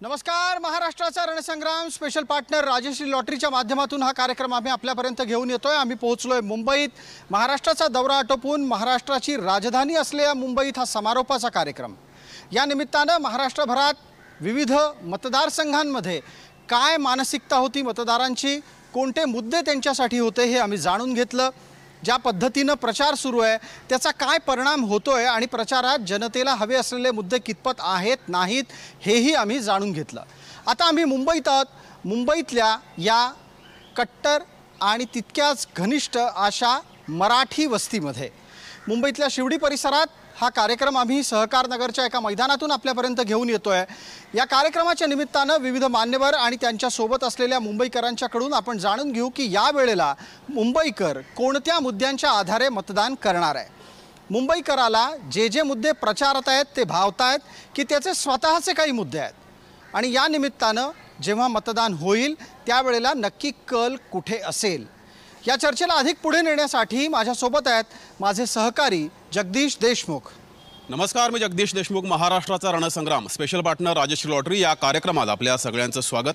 नमस्कार. महाराष्ट्राचा रणसंग्राम special partner Rajshri लॉटरीच्या माध्यमातून हा कार्यक्रम आम्ही आपल्यापर्यंत घेऊन येतोय. आम्ही पोहोचलोय मुंबईत. महाराष्ट्राचा दौरा आटोपून महाराष्ट्राची राजधानी असलेल्या मुंबईत हा समारोपाचा कार्यक्रम. या निमित्तानं महाराष्ट्रभरात विविध मतदारसंघांमध्ये काय मानसिकता होती मतदारांची, कोणते मुद्दे त्यांच्यासाठी होते हे आम्ही जाणून घेतलं. ज्या पद्धतीनं प्रचार सुरू आहे त्याचा काय परिणाम होतोय आणि प्रचारात जनतेला हवे असलेले मुद्दे कितपत आहेत नाहीत हेही आम्ही जाणून घेतलं. आता आम्ही मुंबईत आहोत. मुंबईतल्या या कट्टर आणि तितक्याच घनिष्ठ अशा मराठी वस्तीमध्ये मुंबईतल्या शिवडी परिसरात हा कार्यक्रम आम्ही सहकारनगरच्या एका मैदानातून आपल्यापर्यंत घेऊन येतोय. या कार्यक्रमाच्या निमित्तानं विविध मान्यवर आणि त्यांच्यासोबत असलेल्या मुंबईकरांच्याकडून आपण जाणून घेऊ की या वेळेला मुंबईकर कोणत्या मुद्द्यांच्या आधारे मतदान करणार आहे. मुंबईकराला जे जे मुद्दे प्रचारात आहेत ते भावत आहेत की त्याचे स्वतःचे काही मुद्दे आहेत. आणि या निमित्तानं जेव्हा मतदान होईल त्यावेळेला नक्की कल कुठे असेल या चर्चेला अधिक पुढे नेण्यासाठी माझ्यासोबत आहेत माझे सहकारी जगदीश देशमुख. नमस्कार, मी जगदीश देशमुख. महाराष्ट्राचा रणसंग्राम स्पेशल पार्टनर राजश्री लॉटरी या कार्यक्रमात आपल्या सगळ्यांचं स्वागत.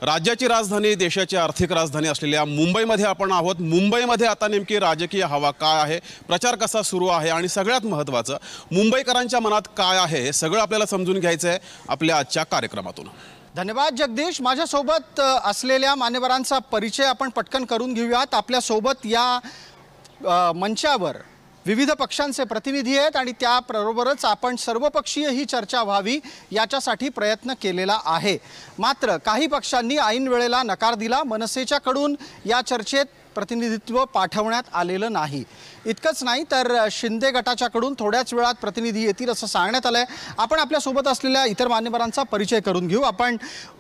राज्याची राजधानी, देशाची आर्थिक राजधानी असलेल्या मुंबईमध्ये आपण आहोत. मुंबईमध्ये आता नेमकी राजकीय हवा काय आहे, प्रचार कसा सुरू आहे आणि सगळ्यात महत्त्वाचं मुंबईकरांच्या मनात काय आहे हे सगळं आपल्याला समजून घ्यायचं आहे आपल्या आजच्या कार्यक्रमातून. धन्यवाद जगदीश. माझ्यासोबत असलेल्या मान्यवरांचा परिचय आपण पटकन करून घेऊयात. आपल्यासोबत या मंचावर विविध पक्षांचे प्रतिनिधी आहेत आणि त्याबरोबरच आपण सर्वपक्षीय ही चर्चा व्हावी याच्यासाठी प्रयत्न केलेला आहे. मात्र काही पक्षांनी ऐन वेळेला नकार दिला. मनसेच्याकडून या चर्चेत प्रतिनिधित्व पाठवण्यात आलेलं नाही. इतकंच नाही तर शिंदे गटाच्याकडून थोड्याच वेळात प्रतिनिधी येतील असं सांगण्यात आलं आहे. आपण आपल्यासोबत असलेल्या इतर मान्यवरांचा परिचय करून घेऊ. आपण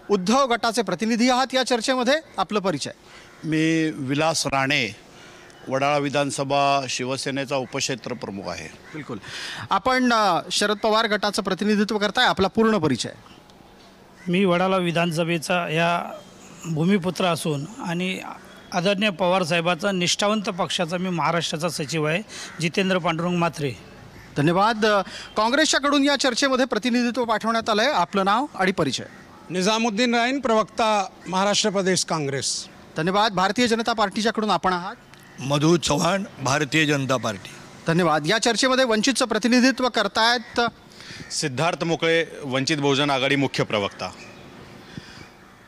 उद्धव गटाचे प्रतिनिधी आहात या चर्चेमध्ये. आपलं परिचय. मी विलास राणे, वडाळा विधानसभा शिवसेनेचा उपक्षेत्र प्रमुख आहे. बिलकुल. आपण शरद पवार गटाचं प्रतिनिधित्व करताय. आपला पूर्ण परिचय. मी वडाळा विधानसभेचा या भूमिपुत्र असून आणि आदरणीय पवारसाहेबाचा निष्ठावंत पक्षाचा मी महाराष्ट्राचा सचिव आहे, जितेंद्र पांडुरंग म्हात्रे. धन्यवाद. काँग्रेसच्याकडून या चर्चेमध्ये प्रतिनिधित्व पाठवण्यात आलं आहे. आपलं नाव आणि परिचय. निजामुद्दीन राईन, प्रवक्ता, महाराष्ट्र प्रदेश काँग्रेस. धन्यवाद. भारतीय जनता पार्टीच्याकडून आपण आहात. मधु चव्हाण, भारतीय जनता पार्टी. धन्यवाद. या चर्चेमध्ये वंचितचं प्रतिनिधित्व करतायत सिद्धार्थ मोकळे, वंचित बहुजन आघाडी मुख्य प्रवक्ता.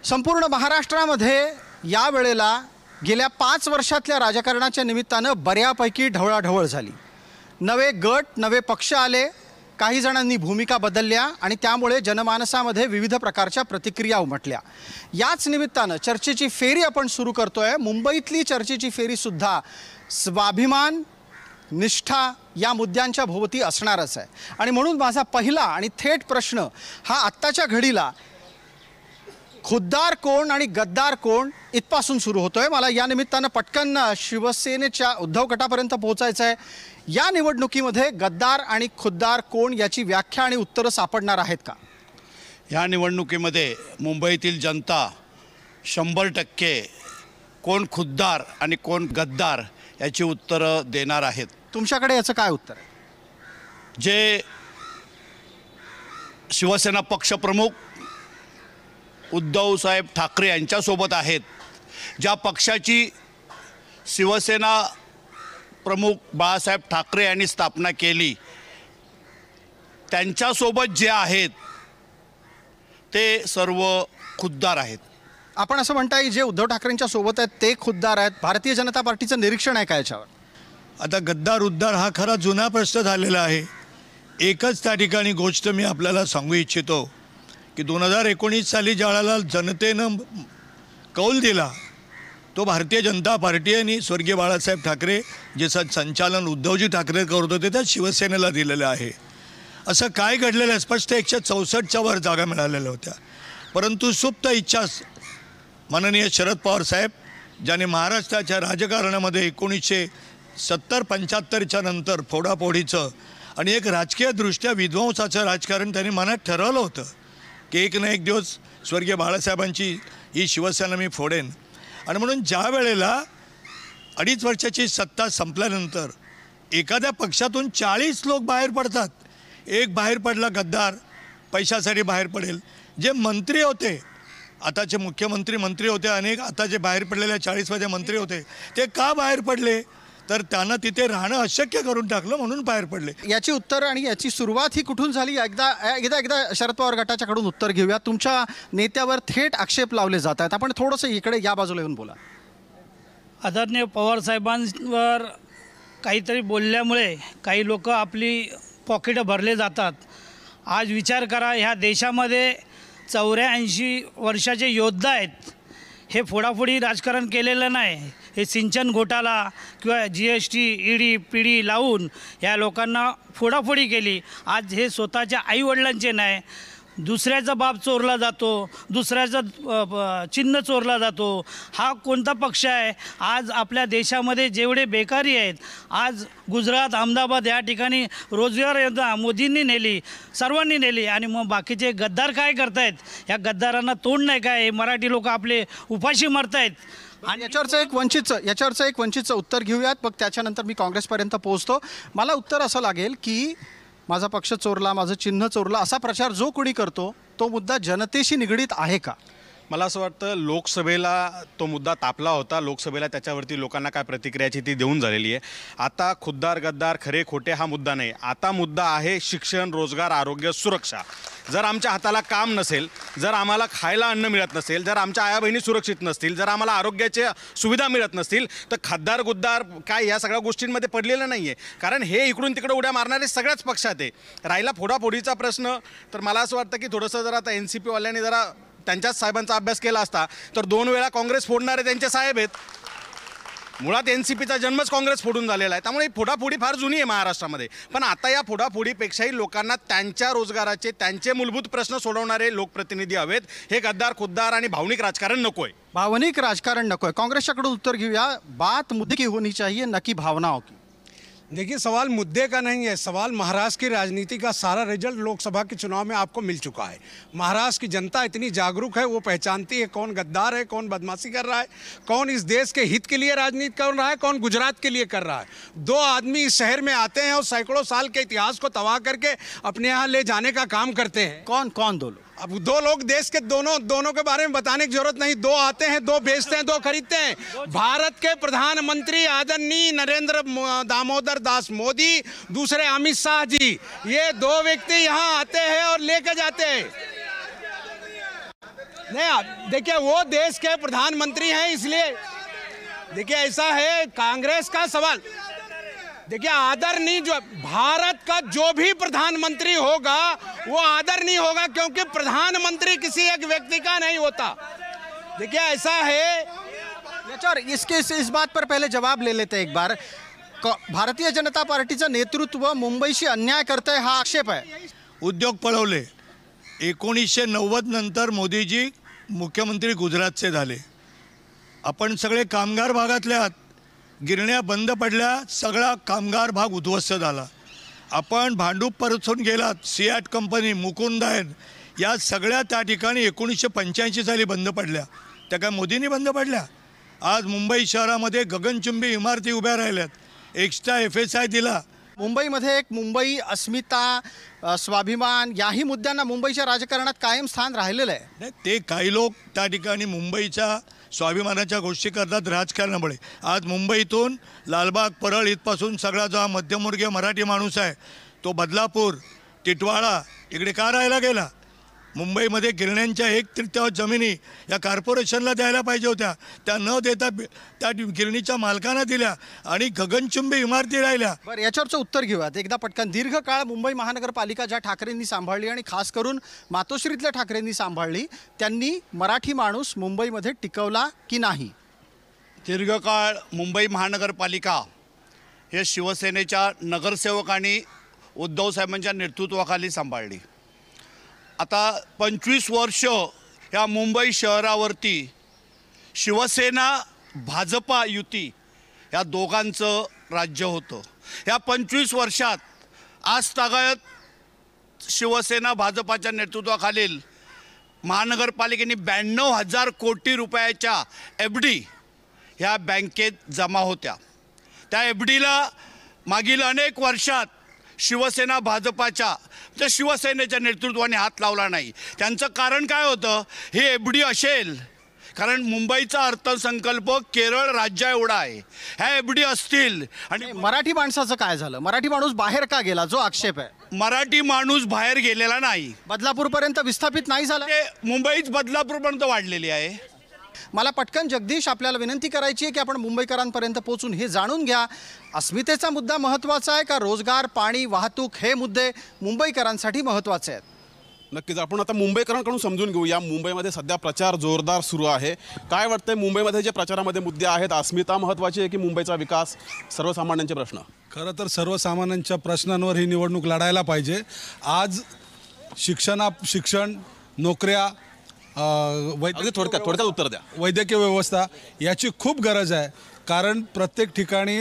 संपूर्ण महाराष्ट्रामध्ये या वेळेला गेल्या 5 वर्षातल्या राजकारणाच्या निमित्तानं बऱ्यापैकी ढवळाढवळ झाली. नवे गट, नवे पक्ष आले, काही जणांनी भूमिका बदलल्या आणि त्यामुळे जनमानसामध्ये विविध प्रकारच्या प्रतिक्रिया उमटल्या. याच निमित्तानं चर्चेची फेरी आपण सुरू करतोय. मुंबईतली चर्चेची फेरीसुद्धा स्वाभिमान, निष्ठा या मुद्द्यांच्या भोवती असणारच आहे. आणि म्हणून माझा पहिला आणि थेट प्रश्न हा आत्ताच्या घडीला खुद्दार कोण आणि गद्दार कोण इथपासून सुरू होतोय. मला या निमित्तानं पटकन शिवसेनेच्या उद्धव गटापर्यंत पोहोचायचं आहे. या निवडणुकीमध्ये गद्दार आणि खुद्दार कोण याची व्याख्या आणि उत्तरं सापडणार आहेत का? ह्या निवडणुकीमध्ये मुंबईतील जनता 100% कोण खुद्दार आणि कोण गद्दार याची उत्तरं देणार आहेत. तुमच्याकडे याचं काय उत्तर आहे? जे शिवसेना पक्षप्रमुख उद्धवसाहेब ठाकरे यांच्यासोबत आहेत, ज्या पक्षाची शिवसेना प्रमुख बाळासाहेब ठाकरे यांनी स्थापना केली, त्यांच्यासोबत जे आहेत ते सर्व खुद्दार आहेत. आपण असं म्हणताय की जे उद्धव ठाकरेंच्या सोबत आहेत ते खुद्दार आहेत. भारतीय जनता पार्टीचं निरीक्षण आहे का याच्यावर? आता गद्दार उद्दार हा खरा जुना प्रश्न झालेला आहे. एकच त्या ठिकाणी गोष्ट मी आपल्याला सांगू इच्छितो की 2019 साली ज्यावेळेला जनतेनं कौल दिला तो भारतीय जनता पार्टी आणि स्वर्गीय बाळासाहेब ठाकरे जे संचालन उद्धवजी ठाकरे करत होते त्या शिवसेनेला दिलेलं आहे. असं काय घडलेलं आहे? स्पष्ट 164च्या वर जागा मिळालेल्या होत्या. परंतु सुप्त इच्छा माननीय शरद पवार साहेब, ज्याने महाराष्ट्राच्या राजकारणामध्ये 1970-75च्या नंतर फोडाफोडीचं आणि एक राजकीयदृष्ट्या विध्वंसाचं राजकारण त्यांनी मनात ठरवलं होतं की एक ना एक दिवस स्वर्गीय बाळासाहेबांची ही शिवसेना मी फोडेन. आणि म्हणून ज्या वेळेला 2.5 वर्षाची सत्ता संपल्यानंतर एखाद्या पक्षातून 40 लोक बाहेर पडतात, एक बाहेर पडला गद्दार पैशासाठी बाहेर पडेल, जे मंत्री होते, आताचे मुख्यमंत्री मंत्री होते अनेक, आता जे बाहेर पडलेले 40मध्ये मंत्री होते ते का बाहेर पडले? तर त्यांना तिथे राहणं अशक्य करून टाकलं म्हणून बाहेर पडले. याची उत्तर आणि याची सुरुवात ही कुठून झाली एकदा शरद पवार गटाच्याकडून उत्तर घेऊया. तुमच्या नेत्यावर थेट आक्षेप लावले जात आहेत. आपण थोडंसं इकडे या बाजूला येऊन बोला. आदरणीय पवारसाहेबांवर काहीतरी बोलल्यामुळे काही लोक आपली पॉकेटं भरले जातात. आज विचार करा, ह्या देशामध्ये 84 वर्षाचे योद्धा आहेत. हे फोडाफोडी राजकारण केलेलं नाही. हे सिंचन घोटाळा किंवा GST ED PD लावून या लोकांना फोडाफोडी केली. आज हे स्वतःच्या आईवडिलांचे नाही, दुसऱ्याचा बाप चोरला जातो, दुसऱ्याचं चिन्ह चोरला जातो. हा कोणता पक्ष आहे? आज आपल्या देशामध्ये जेवढे बेकारी आहेत, आज गुजरात अहमदाबाद या ठिकाणी रोजगार योजना मोदींनी नेली, सर्वांनी नेली. आणि मग बाकीचे गद्दार काय करतायत? या गद्दारांना तोंड नाही काय? हे मराठी लोक आपले उपाशी मरतायत. आणि याच्यावरचं एक वंचितचं उत्तर घेऊयात. मग त्याच्यानंतर मी काँग्रेसपर्यंत पोहोचतो. मला उत्तर असं लागेल की माझा पक्ष चोरला, माझं चिन्ह चोरलं, असा प्रचार जो कोणी करतो तो मुद्दा जनतेशी निगडीत आहे का? मला असं वाटतं लोकसभेला तो मुद्दा तापला होता. लोकसभेला त्याच्यावरती लोकांना काय प्रतिक्रियाची ती देऊन झालेली आहे. आता खुद्दार गद्दार खरे खोटे हा मुद्दा नाही. आता मुद्दा आहे शिक्षण, रोजगार, आरोग्य, सुरक्षा. जर आमच्या हाताला काम नसेल, जर आम्हाला खायला अन्न मिळत नसेल, जर आमच्या आया बहिणी सुरक्षित नसतील, जर आम्हाला आरोग्याच्या सुविधा मिळत नसतील, तर खद्दार गुद्दार काय या सगळ्या गोष्टींमध्ये पडलेलं नाही आहे. कारण हे इकडून तिकडे उड्या मारणारे सगळ्याच पक्षात आहे. राहिला फोडाफोडीचा प्रश्न, तर मला असं वाटतं की थोडंसं जर आता NCP वाल्यांनी जरा त्यांच्याच साहेबांचा अभ्यास केला असता तर 2 वेळा काँग्रेस फोडणारे त्यांचे साहेब आहेत. मुळात NCPचा जन्मच काँग्रेस फोडून झालेला आहे. त्यामुळे ही फोडाफोडी फार जुनी आहे महाराष्ट्रामध्ये. पण आता या फोडाफोडीपेक्षाही लोकांना त्यांच्या रोजगाराचे, त्यांचे मूलभूत प्रश्न सोडवणारे लोकप्रतिनिधी हवेत. हे गद्दार खुद्दार आणि भावनिक राजकारण नको आहे. भावनिक राजकारण नको आहे. काँग्रेसच्याकडून उत्तर घेऊया. बात मुद्दे की होनी चाहिए, न की भावनाओं की. देखिए, सवाल मुद्दे का नहीं है, सवाल महाराष्ट्र की राजनीति का सारा रिजल्ट लोकसभा के चुनाव में आपको मिल चुका है. महाराष्ट्र की जनता इतनी जागरूक है, वो पहचानती है कौन गद्दार है, कौन बदमाशी कर रहा है, कौन इस देश के हित के लिए राजनीति कर रहा है, कौन गुजरात के लिए कर रहा है. 2 आदमी इस शहर में आते हैं और सैकड़ों साल के इतिहास को तबाह करके अपने यहाँ ले जाने का काम करते हैं. कौन 2 लोग? अब 2 लोग देश के दोनों के बारे में बताने की जरूरत नहीं. 2 आते हैं, 2 बेचते हैं, 2 खरीदते हैं. भारत के प्रधानमंत्री आदरणीय नरेंद्र दामोदर दास मोदी, दूसरे अमित शाह जी, ये 2 व्यक्ति यहाँ आते हैं और लेकर जाते हैं. नहीं, देखिए, वो देश के प्रधानमंत्री हैं, इसलिए देखिए ऐसा है. कांग्रेस का सवाल, देखिए, आदरणीय जो भारत का जो भी प्रधानमंत्री होगा वो आदरणीय होगा, क्योंकि प्रधानमंत्री किसी एक व्यक्ति का नहीं होता. देखिए, ऐसा है. इस बात पर पहले जवाब ले लेते हैं एक बार. भारतीय जनता पार्टीचं नेतृत्व मुंबईशी अन्याय करतंय हा आक्षेप आहे. उद्योग पळवले. 1990 नंतर मोदीजी मुख्यमंत्री गुजरातचे झाले. आपण सगळे कामगार भागातले आहात. गिरण्या बंद पडल्या, सगळा कामगार भाग उद्ध्वस्त झाला. आपण भांडूप परतून गेलात. सियाट कंपनी, मुकुंदायन या सगळ्या त्या ठिकाणी 1985 साली बंद पडल्या. त्या काय मोदींनी बंद पडल्या? आज मुंबई शहरामध्ये गगनचुंबी इमारती उभ्या राहिल्यात. एक्स्ट्रा FSI दिला. मुंबईमध्ये एक मुंबई अस्मिता, स्वाभिमान याही मुद्द्यांना मुंबईच्या राजकारणात कायम स्थान राहिलेलं आहे. नाही, ते काही लोक त्या ठिकाणी मुंबईच्या स्वाभिमानाच्या गोष्टी करतात राजकारणामुळे. आज मुंबईतून लालबाग, परळ इथपासून सगळा जो हा मध्यमवर्गीय मराठी माणूस आहे तो बदलापूर, टिटवाळा इकडे का राहायला गेला? मुंबईमध्ये गिरण्यांच्या 1/3 जमिनी या कॉर्पोरेशनला द्यायला पाहिजे होत्या. त्या न देता त्या गिरणीच्या मालकांना दिल्या आणि गगनचुंबी इमारती राहिल्या. बरं, याच्यावरचं उत्तर घेऊयात एकदा पटकन. दीर्घकाळ मुंबई महानगरपालिका ज्या ठाकरेंनी सांभाळली आणि खास करून मातोश्रीतल्या ठाकरेंनी सांभाळली, त्यांनी मराठी माणूस मुंबईमध्ये टिकवला की नाही? दीर्घकाळ मुंबई महानगरपालिका हे शिवसेनेच्या नगरसेवकांनी उद्धव साहेबांच्या नेतृत्वाखाली सांभाळली. आता 25 वर्ष ह्या मुंबई शहरावरती शिवसेना भाजपा युती या दोघांचं राज्य होतं. ह्या 25 वर्षात आजतागायत शिवसेना भाजपाच्या नेतृत्वाखालील महानगरपालिकेने 92,000 कोटी रुपयाच्या FD ह्या बँकेत जमा होत्या. त्या FDला मागील अनेक वर्षात शिवसेना भाजपाच्या म्हणजे शिवसेनेच्या नेतृत्वाने हात लावला नाही. त्यांचं कारण काय होतं? हे एफडी असेल, कारण मुंबईचा अर्थसंकल्प केरळ राज्या एवढा आहे. ह्या एफडी असतील आणि मराठी माणसाचं काय झालं? मराठी माणूस बाहेर का गेला, जो आक्षेप आहे? मराठी माणूस बाहेर गेलेला नाही. बदलापूरपर्यंत विस्थापित नाही झाला. ते मुंबईच बदलापूरपर्यंत वाढलेली आहे. मला पटकन जगदीश आपल्याला विनंती करायची आहे की आपण मुंबईकरांपर्यंत पोहोचून हे जाणून घ्या, अस्मितेचा मुद्दा महत्त्वाचा आहे का रोजगार, पाणी, वाहतूक हे मुद्दे मुंबईकरांसाठी महत्त्वाचे आहेत? नक्कीच आपण आता मुंबईकरांकडून समजून घेऊया. मुंबईमध्ये सध्या प्रचार जोरदार सुरू आहे. काय वाटतंय मुंबईमध्ये जे प्रचारामध्ये मुद्दे आहेत, अस्मिता महत्त्वाची आहे की मुंबईचा विकास, सर्वसामान्यांचे प्रश्न? खरं तर सर्वसामान्यांच्या प्रश्नांवर ही निवडणूक लढायला पाहिजे. आज शिक्षण, नोकऱ्या, अगदी थोडक्यात उत्तर द्या. वैद्यकीय व्यवस्था याची खूप गरज आहे. कारण प्रत्येक ठिकाणी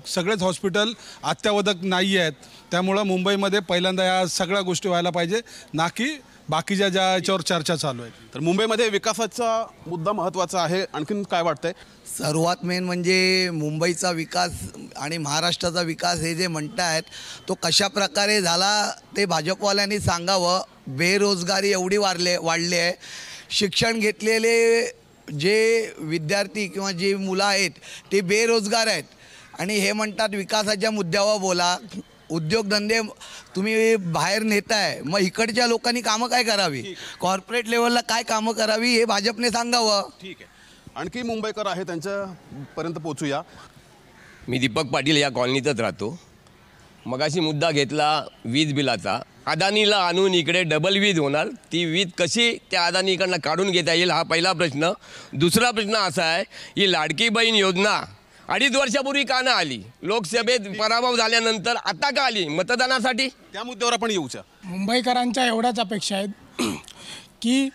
सगळेच हॉस्पिटल अत्यावधक नाही आहेत. त्यामुळं मुंबईमध्ये पहिल्यांदा या सगळ्या गोष्टी व्हायला पाहिजे, ना की बाकीच्या ज्या याच्यावर चर्चा चालू आहे. तर मुंबईमध्ये विकासाचा मुद्दा महत्त्वाचा आहे. आणखीन काय वाटतंय? सर्वात मेन म्हणजे मुंबईचा विकास आणि महाराष्ट्राचा विकास हे जे म्हणतायत तो कशा प्रकारे झाला ते भाजपवाल्यांनी सांगावं. बेरोजगारी एवढी वाढली आहे. शिक्षण घेतलेले जे विद्यार्थी किंवा जे मुलं आहेत ते बेरोजगार आहेत आणि हे म्हणतात विकासाच्या मुद्द्यावर बोला. उद्योगधंदे तुम्ही बाहेर नेताय, मग इकडच्या लोकांनी कामं काय करावी, कॉर्पोरेट लेवलला काय कामं करावी हे भाजपने सांगावं. ठीक आहे. आणखी मुंबईकर आहे, त्यांच्यापर्यंत पोचूया. मी दीपक पाटील या कॉलनीतच राहतो. मगाशी मुद्दा घेतला वीज बिलाचा. अदानीला आणून इकडे डबल वीज होणार, ती वीज कशी त्या अदानीकडनं काढून घेता येईल हा पहिला प्रश्न. दुसरा प्रश्न असा आहे ही लाडकी बहीण योजना 2.5 वर्षापूर्वी का ना आली? लोकसभेत पराभव झाल्यानंतर आता का आली? मतदानासाठी. त्या मुद्द्यावर आपण येऊच्या. मुंबईकरांच्या एवढ्याच अपेक्षा आहेत की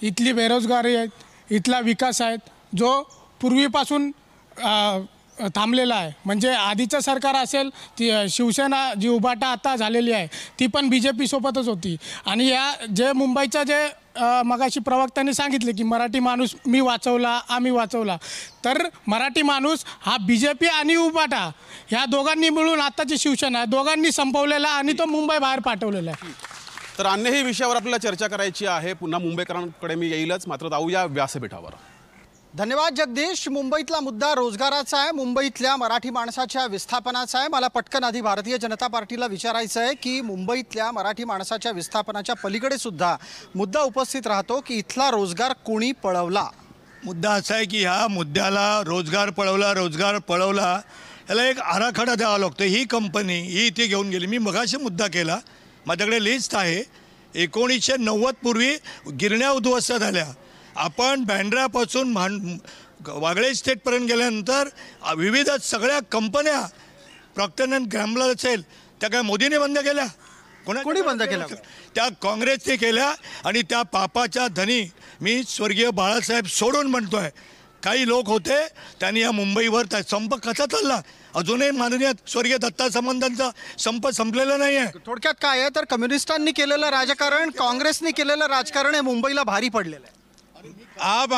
इथली बेरोजगारी आहेत, इथला विकास आहेत जो पूर्वीपासून थांबलेला आहे. म्हणजे आधीचं सरकार असेल, ती शिवसेना जी उभाटा आता झालेली आहे ती पण BJP सोबतच होती. आणि या जे मुंबईचं जे मगाशी प्रवक्त्यांनी सांगितले की मराठी माणूस मी वाचवला, आम्ही वाचवला, तर मराठी माणूस हा BJP आणि उभाटा ह्या दोघांनी मिळून आत्ताची शिवसेना दोघांनी संपवलेला आणि तो मुंबई बाहेर पाठवलेला आहे. तर अन्यही विषयावर आपल्याला चर्चा करायची आहे. पुन्हा मुंबईकरांकडे मी येईलच, मात्र जाऊया व्यासपीठावर. धन्यवाद जगदीश. मुंबईतला मुद्दा रोजगाराचा आहे, मुंबईतल्या मराठी माणसाच्या विस्थापनाचा आहे. मला पटकन आधी भारतीय जनता पार्टीला विचारायचं आहे की मुंबईतल्या मराठी माणसाच्या विस्थापनाच्या पलीकडे सुद्धा मुद्दा उपस्थित राहतो की इथला रोजगार कोणी पळवला. मुद्दा असा आहे की ह्या मुद्द्याला रोजगार पळवला याला एक आराखडा द्यावा लागतो. ही कंपनी ही इथे घेऊन गेली. मी मगाशी मुद्दा केला, माझ्याकडे लिस्ट आहे. 1990 पूर्वी गिरण्या उद्ध्वस्त झाल्या. आपण बँड्रापासून वागळे स्टेटपर्यंत गेल्यानंतर विविध सगळ्या कंपन्या प्रॉक्टर अँड गॅम्बल असेल त्या काय मोदीने बंद केल्या? कोणी बंद केल्या? त्या काँग्रेसने केल्या. आणि त्या पापाच्या धनी मी स्वर्गीय बाळासाहेब सोडून म्हणतोय, काही लोक होते त्यांनी या मुंबईवर संप कसा चालला? अजूनही माननीय स्वर्गीय दत्ता संबंधांचा संप संपलेला नाही आहे. थोडक्यात काय आहे तर कम्युनिस्टांनी केलेलं राजकारण, काँग्रेसने केलेलं राजकारण हे मुंबईला भारी पडलेलं आहे.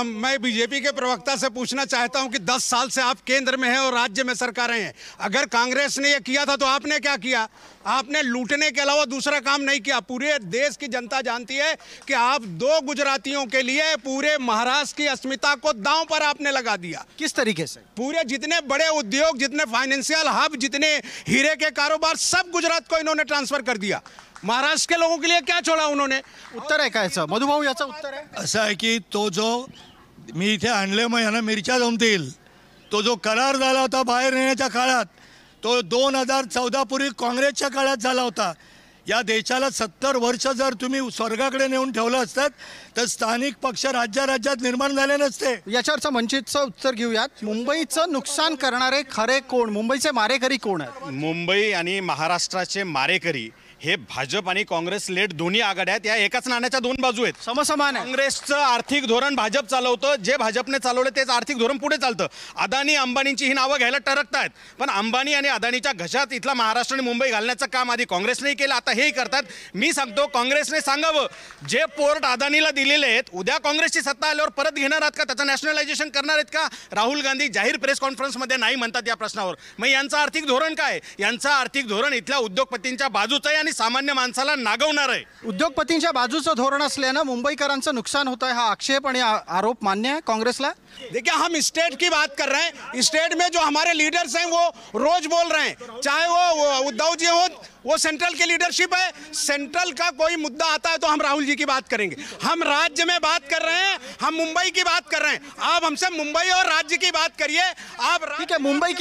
मैं बीजेपी के प्रवक्ता से पूछना चाहता हूं कि 10 साल से आप केंद्र में हैं और राज्य में सरकारें हैं. अगर कांग्रेस ने ये किया था तो आपने क्या किया? आपने लूटने के अलावा दूसरा काम नहीं किया. पूरे देश की जनता जानती है कि आप 2 गुजरातियों के लिए पूरे महाराष्ट्र की अस्मिता को दांव पर आपने लगा दिया. किस तरीके से? पूरे जितने बड़े उद्योग, जितने फाइनेंशियल हब, जितने हीरे के कारोबार सब गुजरात को इन्होंने ट्रांसफर कर दिया. महाराष्ट्र के लोगों के लिए क्या छोड़ा उन्होंने? उत्तर आहे का याचं? मधुभाऊ याचं उत्तर आहे. असं आहे की तो जो मी इथे आणले मग यांना मिरच्या जमतील, तो जो करार झाला होता बाहेर नेण्याच्या काळात तो 2014 पूर्वी काँग्रेसच्या काळात झाला होता. या देशाला 70 वर्ष जर तुम्ही स्वर्गाकडे नेऊन ठेवलं असतात तर स्थानिक पक्ष राज्यात निर्माण झाले नसते. याच्यावरचं वंचितचं उत्तर घेऊयात. मुंबईचं नुकसान करणारे खरे कोण? मुंबईचे मारेकरी कोण आहेत? मुंबई आणि महाराष्ट्राचे मारेकरी हे भाजप आणि काँग्रेस लेट दोन्ही आघाड्या आहेत, या एकाच नाण्याच्या दोन बाजू आहेत. समसमान आहे. काँग्रेसचं आर्थिक धोरण भाजप चालवतं, जे भाजपने चालवलं तेच आर्थिक धोरण पुढे चालतं. अदानी अंबानींची ही नावं घ्यायला टरकतायत, पण अंबानी आणि अदानीच्या घशात इथला महाराष्ट्र आणि मुंबई घालण्याचं काम आधी काँग्रेसनेही केलं, आता हेही करतात. मी सांगतो काँग्रेसने सांगावं, जे पोर्ट अदानीला दिलेले आहेत उद्या काँग्रेसची सत्ता आल्यावर परत घेणार आहात का, त्याचं नॅशनलायझेशन करणार आहेत का? राहुल गांधी जाहीर प्रेस कॉन्फरन्समध्ये नाही म्हणतात या प्रश्नावर. मग यांचं आर्थिक धोरण काय? यांचं आर्थिक धोरण इथल्या उद्योगपतींच्या बाजूचं आहे आणि सामान्य माणसाला नागवणार आहे. उद्योगपतींच्या बाजूचं धोरण असल्यानं मुंबईकरांचं नुकसान होत आहे, हा आक्षेप आणि आरोप मान्य आहे काँग्रेसला? देखिए, हम स्टेट की बात कर रहे हैं. स्टेट में जो हमारे लीडर्स हैं वो रोज बोल रहे हैं, चाहे वो उद्धव जी हो, वो सेंट्रल की लीडरशिप है. सेंट्रल का कोई मुद्दा आता है तो हम राहुल जी की बात करेंगे. हम राज्य में बात कर रहे हैं, हम मुंबई की बात कर रहे हैं. आप हमसे मुंबई और राज्य की बात करिए. आप ठीक है, मुंबई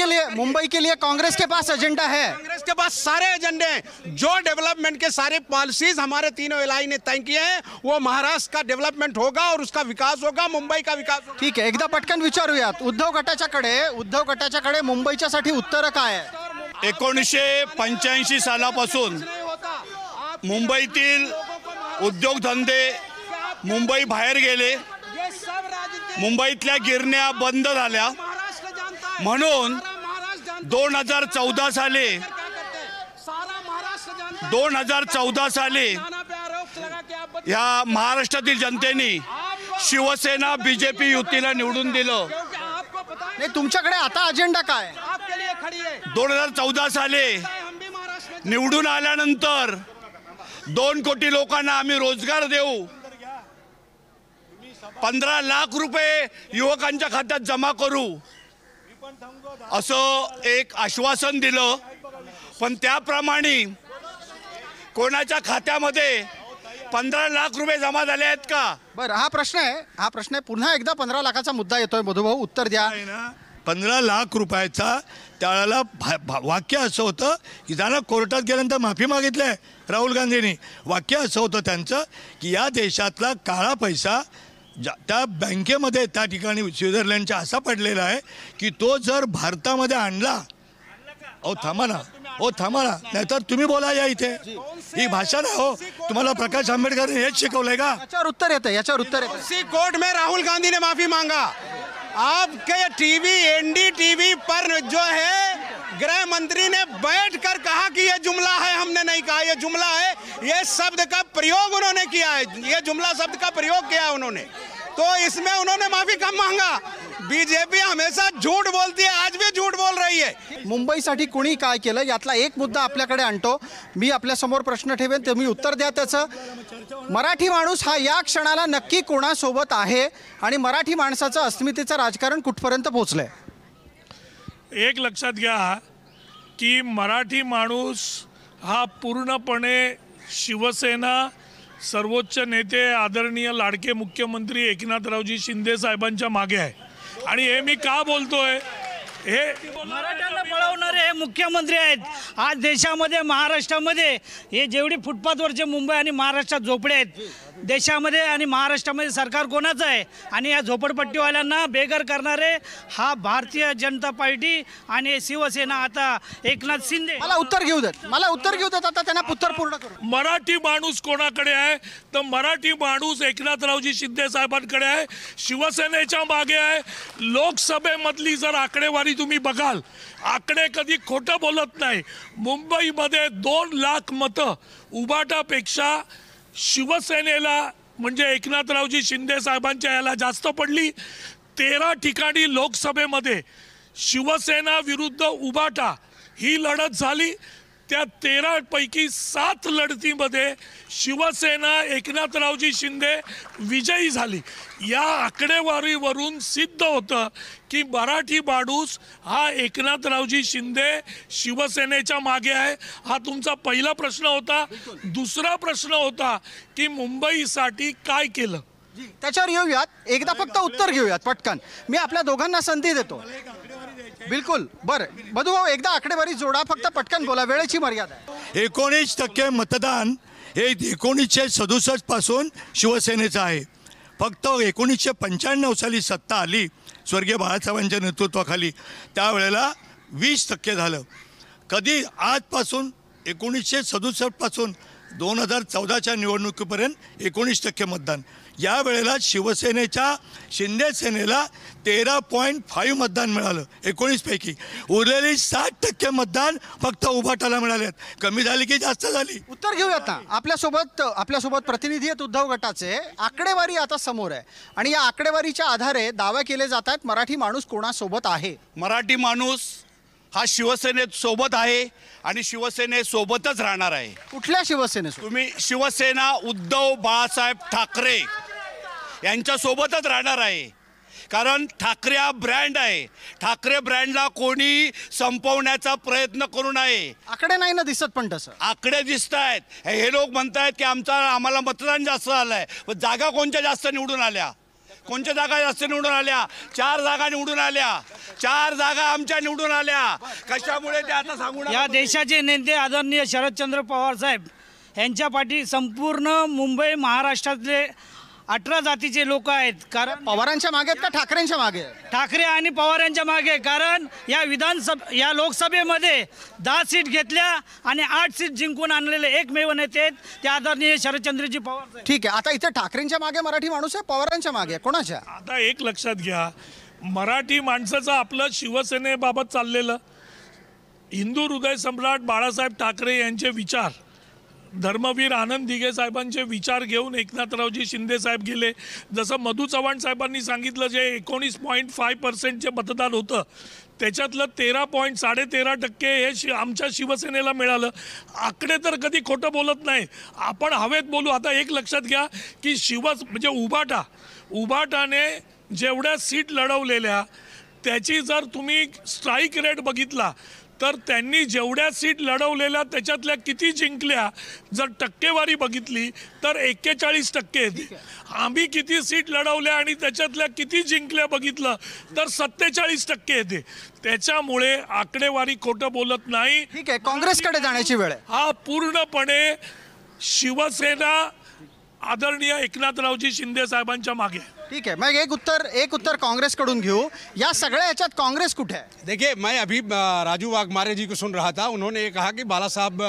के लिए कांग्रेस के पास एजेंडा है. कांग्रेस के पास सारे एजेंडे हैं. जो डेवलपमेंट के सारे पॉलिसीज हमारे तीनों इलाके ने तय किए हैं, वो महाराष्ट्र का डेवलपमेंट होगा और उसका विकास होगा, मुंबई का विकास होगा. ठीक आहे, एकदा पटकन विचारूयात उद्धव गटाच्याकडे मुंबईच्यासाठी उत्तर काय आहे? 1985 सालापासून मुंबईतील उद्योगधंदे मुंबई बाहेर गेले, मुंबईतल्या गिरण्या बंद झाल्या. म्हणून 2014 साली या महाराष्ट्रातील जनतेने शिवसेना बीजेपी युतीला निवडून दिलं. नाही, तुमच्याकडे आता अजेंडा काय? 2014 साली निवडून आल्यानंतर 2 कोटी लोकांना आम्ही रोजगार देऊ, 15 लाख रुपये युवकांच्या खात्यात जमा करू असं एक आश्वासन दिलं. पण त्याप्रमाणे कोणाच्या खात्यामध्ये 15 लाख रुपये जमा झाले आहेत का? बरं, हा प्रश्न आहे. पुन्हा एकदा 15 लाखाचा मुद्दा येतोय. मधुभाऊ, उत्तर द्या. 15 लाख रुपयाचा त्यावेळेला वाक्य असं होतं की ज्यांना कोर्टात गेल्यानंतर माफी मागितली राहुल गांधींनी. वाक्य असं होतं त्यांचं की या देशातला काळा पैसा त्या बँकेमध्ये त्या ठिकाणी स्वित्झर्लंडच्या असा पडलेला आहे की तो जर भारतामध्ये आणला. थांबा ना, नाहीतर तुम्ही बोला. या इथे ही भाषा ना हो, तुम्हाला प्रकाश आंबेडकरने हेच शिकवलंय का? याच्यावर उत्तर येतं. उसी कोर्ट में राहुल गांधी ने माफी मांगा. आपके टीवी एनडीटीवी पर जो है गृह मंत्री ने बैठकर कहा कि ये जुमला है, हमने नहीं कहा ये जुमला है. ये शब्द का प्रयोग उन्होंने किया है, ये जुमला शब्द का प्रयोग किया है उन्होंने. तो इसमें उन्होंने माफी कब मांगा? बीजेपी हमेशा झूठ बोलती है, आज भी झूठ बोल रही है. मुंबईसाठी कुणी काय केलं यातला एक मुद्दा आपल्याकडे आणतो. मी आपल्यासमोर प्रश्न ठेवेन, तुम्ही उत्तर द्या त्याचं. मराठी माणूस हा या क्षणाला नक्की कोणासोबत आहे आणि मराठी माणसाचं अस्मितेचं राजकारण कुठपर्यंत पोहोचलंय? एक लक्षात घ्या की मराठी माणूस हा पूर्णपणे शिवसेना, सर्वोच्च नेते आदरणीय लाडके मुख्यमंत्री एकनाथरावजी शिंदे साहेबांच्या मागे आहे. आणि हे मी का बोलतोय, हे मराठ्यांना पळवणारे हे मुख्यमंत्री आहेत. आज देशामध्ये, महाराष्ट्रामध्ये हे जेवढी फुटपाथवरचे मुंबई आणि महाराष्ट्रात झोपडे आहेत, देशामध्ये आणि महाराष्ट्रामध्ये सरकार कोणाचं आहे? आणि या झोपडपट्टीवाल्यांना बेघर करणारे हा भारतीय जनता पार्टी आणि शिवसेना. आता एकनाथ शिंदे. मला उत्तर घेऊ देत. आता त्यांना उत्तर पूर्ण करू. मराठी माणूस कोणाकडे आहे तर मराठी माणूस एकनाथरावजी शिंदे साहेबांकडे आहे, शिवसेनेच्या मागे आहे. लोकसभेमधली जर आकडेवारी तुम्ही बघाल, आकडे कधी खोटं बोलत नाही. मुंबईमध्ये 2 लाख मतं उबाटापेक्षा शिवसेनेला म्हणजे एकनाथरावजी शिंदे साहेबांच्या याला जास्त पडली. 13 ठिकाणी लोकसभेमध्ये शिवसेना विरुद्ध उबाटा ही लढत झाली. त्या 13 पैकी 7 लढतीमध्ये शिवसेना एकनाथरावजी शिंदे विजयी झाली. या आकडेवारीवरून सिद्ध होतं की मराठी माणूस हा एकनाथरावजी शिंदे शिवसेनेच्या मागे आहे. हा तुमचा पहिला प्रश्न होता. दुसरा प्रश्न होता की मुंबईसाठी काय केलं, त्याच्यावर येऊयात. एकदा फक्त उत्तर घेऊयात पटकन. मी आपल्या दोघांना संधी देतो. बिलकुल. बरं मधुभाऊ, एकदा आकडेवारी जोडा, फक्त पटकन बोला, वेळेची मर्यादा आहे. 19% मतदान हे 1967 पासून शिवसेनेचं आहे. फक्त 1995 साली सत्ता आली स्वर्गीय बाळासाहेबांच्या नेतृत्वाखाली, त्यावेळेला 20% झालं. कधी आजपासून 1967 पासून 2014च्या निवडणुकीपर्यंत 19% मतदान. या वेळेला शिवसेनेच्या शिंदे सेनेला 13.5 मतदान मिळालं 19 पैकी. उरलेली 60% मतदान फक्त उभाटाला मिळाले आहेत. कमी झाली की जास्त झाली? उत्तर घेऊयात ना. आपल्यासोबत प्रतिनिधी आहेत उद्धव गटाचे. आकडेवारी आता समोर आहे आणि या आकडेवारीच्या आधारे दावे केले जात आहेत मराठी माणूस कोणासोबत आहे. मराठी माणूस हा शिवसेनेसोबत आहे आणि शिवसेनेसोबतच राहणार आहे. कुठल्या शिवसेनेसोबत? तुम्ही शिवसेना उद्धव बाळासाहेब ठाकरे यांच्यासोबतच राहणार आहे. कारण ठाकरे हा ब्रँड आहे. ठाकरे ब्रँडला कोणी संपवण्याचा प्रयत्न करू नये. आकडे नाही ना दिसत, पण तसं आकडे दिसत आहेत. हे लोक म्हणतायत की आम्हाला मतदान जास्त आलंय. जागा कोणत्या जास्त निवडून आल्या? कोणत्या जागा जास्त निवडून आल्या? 4 जागा निवडून आल्या. 4 जागा आमच्या निवडून आल्या. कशामुळे ते आता सांगू नका. या देशाचे नेते आदरणीय शरदचंद्र पवार साहेब यांच्या पाठी संपूर्ण मुंबई महाराष्ट्रातले 18 जातीचे लोक आहेत. कारण पवारांच्या मागे आहेत का ठाकरेंच्या मागे? ठाकरे आणि पवार यांच्या मागे. कारण या लोकसभेमध्ये 10 सीट घेतल्या आणि 8 सीट जिंकून आणलेले एकमेव नेते आहेत ते आदरणीय शरदचंद्रजी पवार साहेब. ठीक आहे. आता इथे ठाकरेंच्या मागे मराठी माणूस आहे, पवारांच्या मागे कोणाच्या? आता एक लक्षात घ्या, मराठी माणसाचं आपलं शिवसेनेबाबत चाललेलं हिंदू हृदय सम्राट बाळासाहेब ठाकरे यांचे विचार, धर्मवीर आनंद दिघे साहेबांचे विचार घेऊन एकनाथरावजी शिंदे साहेब गेले. जसं मधू चव्हाण साहेबांनी सांगितलं, जे 19.5% मतदान होतं त्याच्यातलं 13.13% हे आमच्या शिवसेनेला मिळालं. आकडे तर कधी खोटं बोलत नाही. आपण हवेत बोलू. आता एक लक्षात घ्या की म्हणजे उभाटाने जेवढ्या सीट लढवलेल्या त्याची जर तुम्ही स्ट्राईक रेट बघितला तर त्यांनी जेवढ्या सीट लढवलेल्या त्याच्यातल्या किती जिंकल्या जर टक्केवारी बघितली तर 41% येते. आम्ही किती सीट लढवल्या आणि त्याच्यातल्या किती जिंकल्या बघितलं तर 47% येते. त्याच्यामुळे आकडेवारी खोटं बोलत नाही. ठीक आहे. काँग्रेसकडे जाण्याची वेळ आहे. हा पूर्णपणे शिवसेना आदरणीय एकनाथरावजी शिंदे साहेबांच्या मागे. ठीक है, मैं एक उत्तर कांग्रेस कडून घेऊ. या सगळ्या याच्यात कांग्रेस कुठे है? देखिए, मैं अभी राजू वाघमारे जी को सुन रहा था. उन्होंने ये कहा कि बाला साहब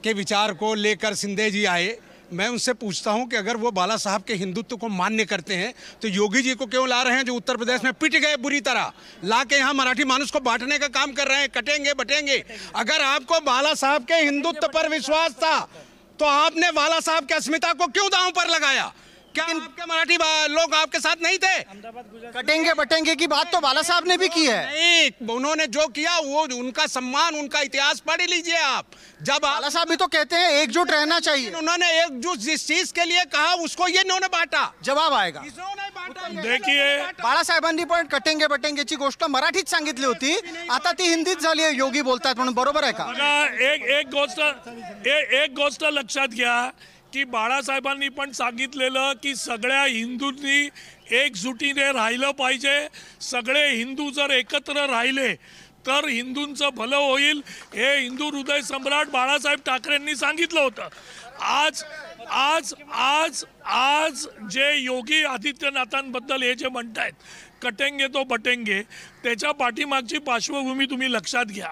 के विचार को लेकर शिंदे जी आए. मैं उनसे पूछता हूं कि अगर वो बाला साहब के हिंदुत्व को मान्य करते हैं तो योगी जी को क्यों ला रहे हैं, जो उत्तर प्रदेश में पिट गए बुरी तरह, ला के यहाँ मराठी मानुस को बांटने का काम कर रहे हैं. कटेंगे बटेंगे. अगर आपको बाला साहब के हिंदुत्व पर विश्वास था तो आपने बाला साहब की अस्मिता को क्यों दांव पर लगाया? क्या आपके मराठी लोग आपके साथ नहीं थे? कटेंगे बटेंगे की बात तो बाला साहब ने भी की है. नहीं, उन्होंने जो किया वो उनका सम्मान, उनका इतिहास पढ़ लीजिए आप. जब बाला साहब भी तो कहते हैं एकजुट रहना चाहिए. उन्होंने एकजुट जिस चीज के लिए कहा उसको ये इन्होंने बांटा. जवाब आएगा. देखिए, बाळासाहेबांनी पण कटेंगे बटेंगेची गोष्ट मराठीत सांगितली होती. आता ती हिंदीत झाली आहे. योगी बोलतात म्हणून. बरोबर आहे का? एक गोष्ट लक्षात घ्या की बाळासाहेबांनी पण सांगितलेलं की सगळ्या हिंदूंनी एकजुटीने राहिलं पाहिजे. सगळे हिंदू जर एकत्र राहिले तर हिंदूंचं भलं होईल. हे हिंदू हृदय सम्राट बाळासाहेब ठाकरेंनी सांगितलं होतं. आज जे योगी आदित्यनाथांबद्दल हे जे म्हणतायत कटेंगे तो बटेंगे, त्याच्या पाठीमागची पार्श्वभूमी तुम्ही लक्षात घ्या.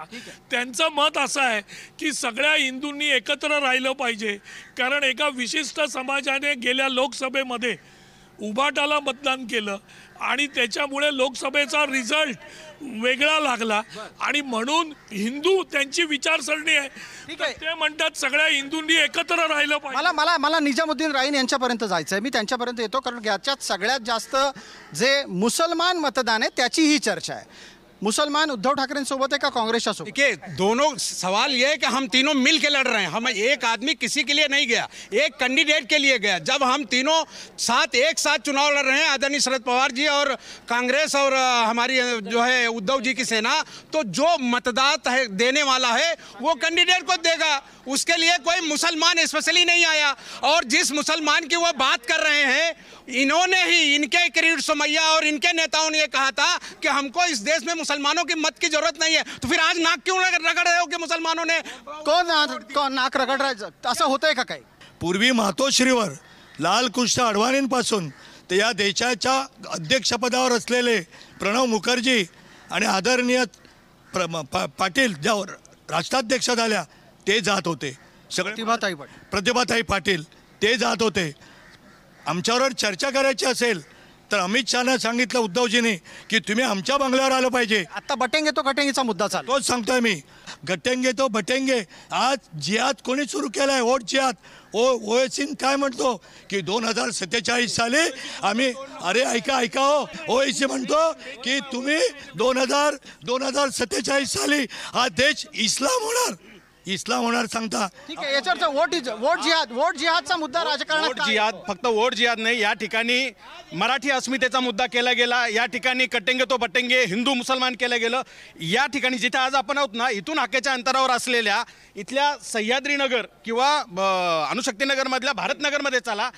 त्यांचं मत असं आहे की सगळ्या हिंदूंनी एकत्र राहिलं पाहिजे. कारण एका विशिष्ट समाजाने गेल्या लोकसभेमध्ये उभाटाला मतदान केलं आणि त्याच्यामुळे लोकसभेचा रिझल्ट वेगळा लागला आणि म्हणून हिंदू त्यांची विचारसरणी आहे. ते म्हणतात सगळ्या हिंदूंनी एकत्र राहिलं पाहिजे. मला निजामुद्दीन राईन यांच्यापर्यंत जायचं आहे. मी त्यांच्यापर्यंत येतो कारण याच्यात सगळ्यात जास्त जे मुसलमान मतदान आहे त्याची ही चर्चा आहे. मुसलमान उद्धव ठाकरेंसोबत आहे का काँग्रेसच्या सोबत? देखिए, दोनों सवाल ये है कि हम तीनों मिल के लड़ रहे हैं. हम एक आदमी किसी के लिए नहीं गया, एक कैंडिडेट के लिए गया. जब हम तीनों एक साथ चुनाव लड़ रहे हैं, आदरणीय शरद पवार जी और कांग्रेस और हमारी जो है उद्धव जी की सेना, तो जो मतदाता है देने वाला है वो कैंडिडेट को देगा. उसके लिए कोई मुसलमान स्पेशली नहीं आया. और जिस मुसलमान की वो बात कर रहे हैं, इन्होंने ही, इनके किरीट सोमैया और इनके नेताओं ने ये कहा था कि हमको इस देश में मुसलमानों की मत की जरूरत नहीं है. तो फिर आज नाक क्यों रगड़ रहे हो कि मुसलमानों ने? कोण नाक रगड राहायचं? असं होतंय का काही? पूर्वी मातोश्रीवर लालकृष्ण अडवाणींपासून ते या देशाच्या अध्यक्षपदावर असलेले प्रणव मुखर्जी आणि आदरणीय पाटील ज्यावर राष्ट्राध्यक्ष झाल्या ते जात होते. सगळे प्रतिभाताई पाटील ते जात होते. आमच्यावर चर्चा करायची असेल तर अमित शहाना सांगितलं उद्धवजींनी की तुम्ही आमच्या बंगल्यावर आलं पाहिजे. आता बटेंगे तो कटेंगेचा मुद्दा चालू. तोच सांगतोय मी. गटेंगे तो बटेंगे. आज जिहाद कोणी सुरू केलाय? वोट जिहाद. ओएसीन काय म्हणतो की 2047 साली आम्ही, अरे ऐका हो, ओएसी म्हणतो की तुम्ही 2047 साली हा देश इस्लाम होणार सांगता. ठीक आहे, याच्यावरचा वोट जिहादचा मुद्दा राजकारणात वोट जिहाद, फक्त वोट जिहाद नाही, या ठिकाणी मराठी अस्मितेचा मुद्दा केला गेला. या ठिकाणी कटेंगे तो बटेंगे, हिंदू मुसलमान केलं गेलं. या ठिकाणी जिथे आज आपण आहोत ना, इथून हाकेच्या अंतरावर असलेल्या इथल्या सह्याद्रीनगर किंवा अणुशक्तीनगरमधल्या भारतनगरमध्ये चला,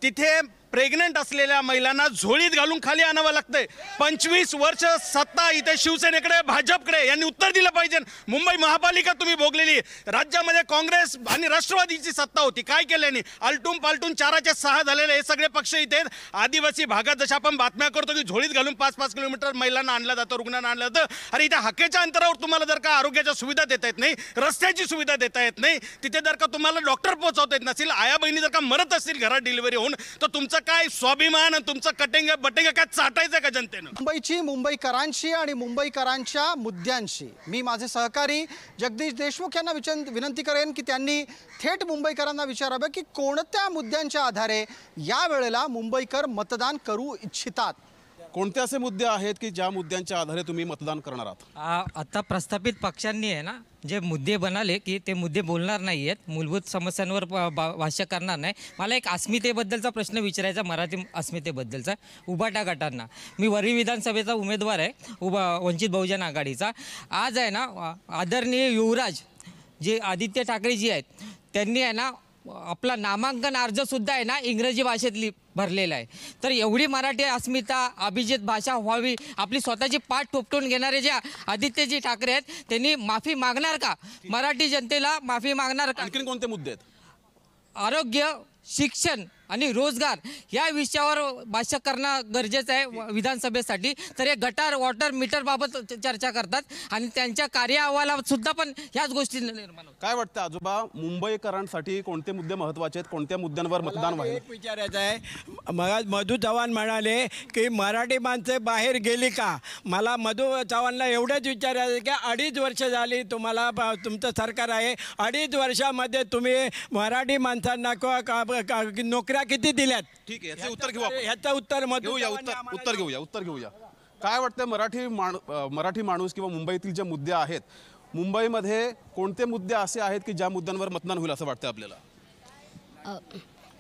तिथे प्रेग्नंट असलेल्या महिलांना झोळीत घालून खाली आणावं लागतंय. 25 वर्ष सत्ता इथे शिवसेनेकडे, भाजपकडे. यांनी उत्तर दिलं पाहिजे. मुंबई महापालिका तुम्ही भोगलेली. राज्यामध्ये काँग्रेस आणि राष्ट्रवादीची सत्ता होती. काय केल्याने? आलटून पालटून 4चे 6 झालेले हे सगळे पक्ष इथे आदिवासी भागात जशा आपण बातम्या करतो की झोळीत घालून 5-5 किलोमीटर महिलांना आणलं जातं, रुग्णांना आणलं जातं. अरे इथे हाकेच्या अंतरावर तुम्हाला जर का आरोग्याच्या सुविधा देता येत नाही, रस्त्याची सुविधा देता येत नाही, तिथे जर का तुम्हाला डॉक्टर पोहोचवता येत नसेल, आया बहिणी जर का मरत असतील घरात डिलिव्हरी होऊन, तर तुमचं काय स्वाभिमान आणि तुमचं कटेंगे बटेंगे काय चाटायचं का जनतेनं? मुंबईची, मुंबईकरांशी आणि मुंबईकरांच्या मुद्द्यांशी मी माझे सहकारी जगदीश देशमुख यांना विनंती करेन की त्यांनी थेट मुंबईकरांना विचारावे की कोणत्या मुद्द्यांच्या आधारे या वेळेला मुंबईकर मतदान करू इच्छितात. कोणते असे मुद्दे आहेत की ज्या मुद्द्यांच्या आधारे तुम्ही मतदान करणार आहात? आता प्रस्थापित पक्षांनी आहे ना जे मुद्दे बनाले की ते मुद्दे बोलणार नाही आहेत, मूलभूत समस्यांवर भाष्य करणार नाही. मला एक अस्मितेबद्दलचा प्रश्न विचारायचा, मराठी अस्मितेबद्दलचा. उभाटा गटांना, मी वरळी विधानसभेचा उमेदवार आहे, वंचित बहुजन आघाडीचा. आज आहे ना आदरणीय युवराज जे आदित्य ठाकरेजी आहेत, त्यांनी आहे ना आपला नामांकन अर्जसुद्धा आहे ना इंग्रजी भाषेतली भरलेला आहे. तर एवढी मराठी अस्मिता, अभिजित भाषा व्हावी, आपली स्वतःची पाठ थोपटून घेणारे जे आदित्यजी ठाकरे आहेत, त्यांनी माफी मागणार का? मराठी जनतेला माफी मागणार का? आणखीन कोणते मुद्दे आहेत? आरोग्य, शिक्षण आणि रोजगार या विषयावर भाष्य करणं गरजेचं आहे विधानसभेसाठी. तर हे गटार वॉटर मीटरबाबत चर्चा करतात आणि त्यांच्या कार्य अहवालात सुद्धा पण ह्याच गोष्टी निर्माण होतात. काय वाटतं आजोबा, मुंबईकरांसाठी कोणते मुद्दे महत्त्वाचे आहेत? कोणत्या मुद्द्यांवर मतदान व्हायला? एक विचारायचं आहे. मग मधू चव्हाण म्हणाले की मराठी माणसं बाहेर गेली का? मला मधू चव्हाणला एवढंच विचारायचं आहे की 2.5 वर्ष झाली तुम्हाला, तुमचं सरकार आहे, 2.5 वर्षामध्ये तुम्ही मराठी माणसांना नोकऱ्या किती दिल्यात? ठीक आहे, याचं उत्तर घेऊ आपण. ह्याचं उत्तर उत्तर घेऊया. काय वाटतं, मराठी माणूस किंवा मुंबईतील जे मुद्दे आहेत, मुंबईमध्ये कोणते मुद्दे असे आहेत की ज्या मुद्द्यांवर मतदान होईल असं वाटतं आपल्याला?